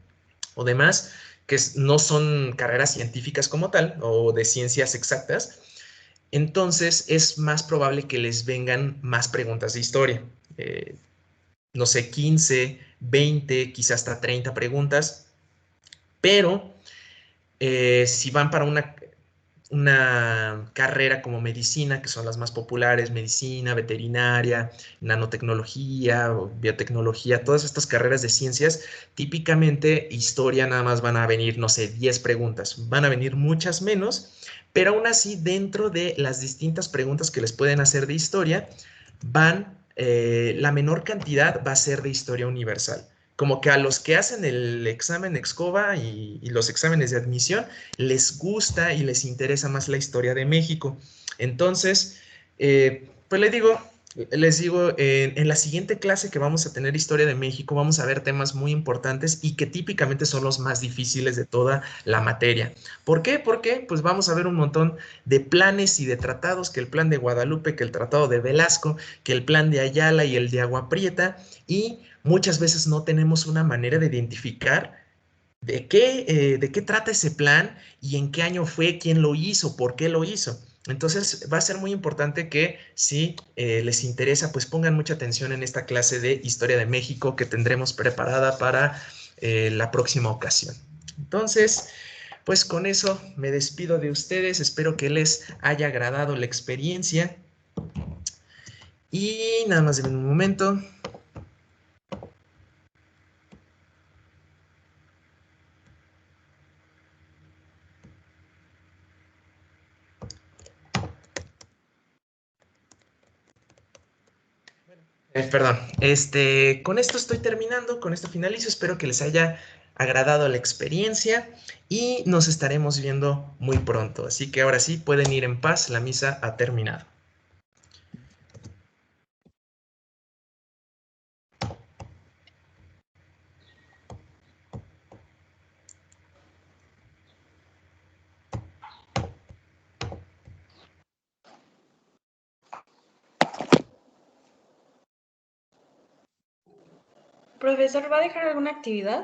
o demás, que no son carreras científicas como tal o de ciencias exactas, entonces es más probable que les vengan más preguntas de historia. Eh, no sé, 15, 20, quizás hasta 30 preguntas, pero si van para una carrera como medicina, que son las más populares, medicina, veterinaria, nanotecnología, biotecnología, todas estas carreras de ciencias, típicamente historia nada más van a venir, no sé, 10 preguntas, van a venir muchas menos, pero aún así dentro de las distintas preguntas que les pueden hacer de historia, la menor cantidad va a ser de historia universal. Como que a los que hacen el examen Excova y los exámenes de admisión, les gusta y les interesa más la historia de México. Entonces, pues les digo, en la siguiente clase que vamos a tener historia de México, vamos a ver temas muy importantes y que típicamente son los más difíciles de toda la materia. ¿Por qué? Porque pues vamos a ver un montón de planes y de tratados, que el plan de Guadalupe, que el tratado de Velasco, que el plan de Ayala y el de Agua Prieta, y muchas veces no tenemos una manera de identificar de qué trata ese plan y en qué año fue, quién lo hizo, por qué lo hizo. Entonces va a ser muy importante que si les interesa, pues pongan mucha atención en esta clase de Historia de México que tendremos preparada para la próxima ocasión. Entonces, pues con eso me despido de ustedes, espero que les haya agradado la experiencia y nada más en un momento. Perdón, con esto estoy terminando, con esto finalizo, espero que les haya agradado la experiencia y nos estaremos viendo muy pronto. Así que ahora sí pueden ir en paz, la misa ha terminado. ¿Profesor, va a dejar alguna actividad?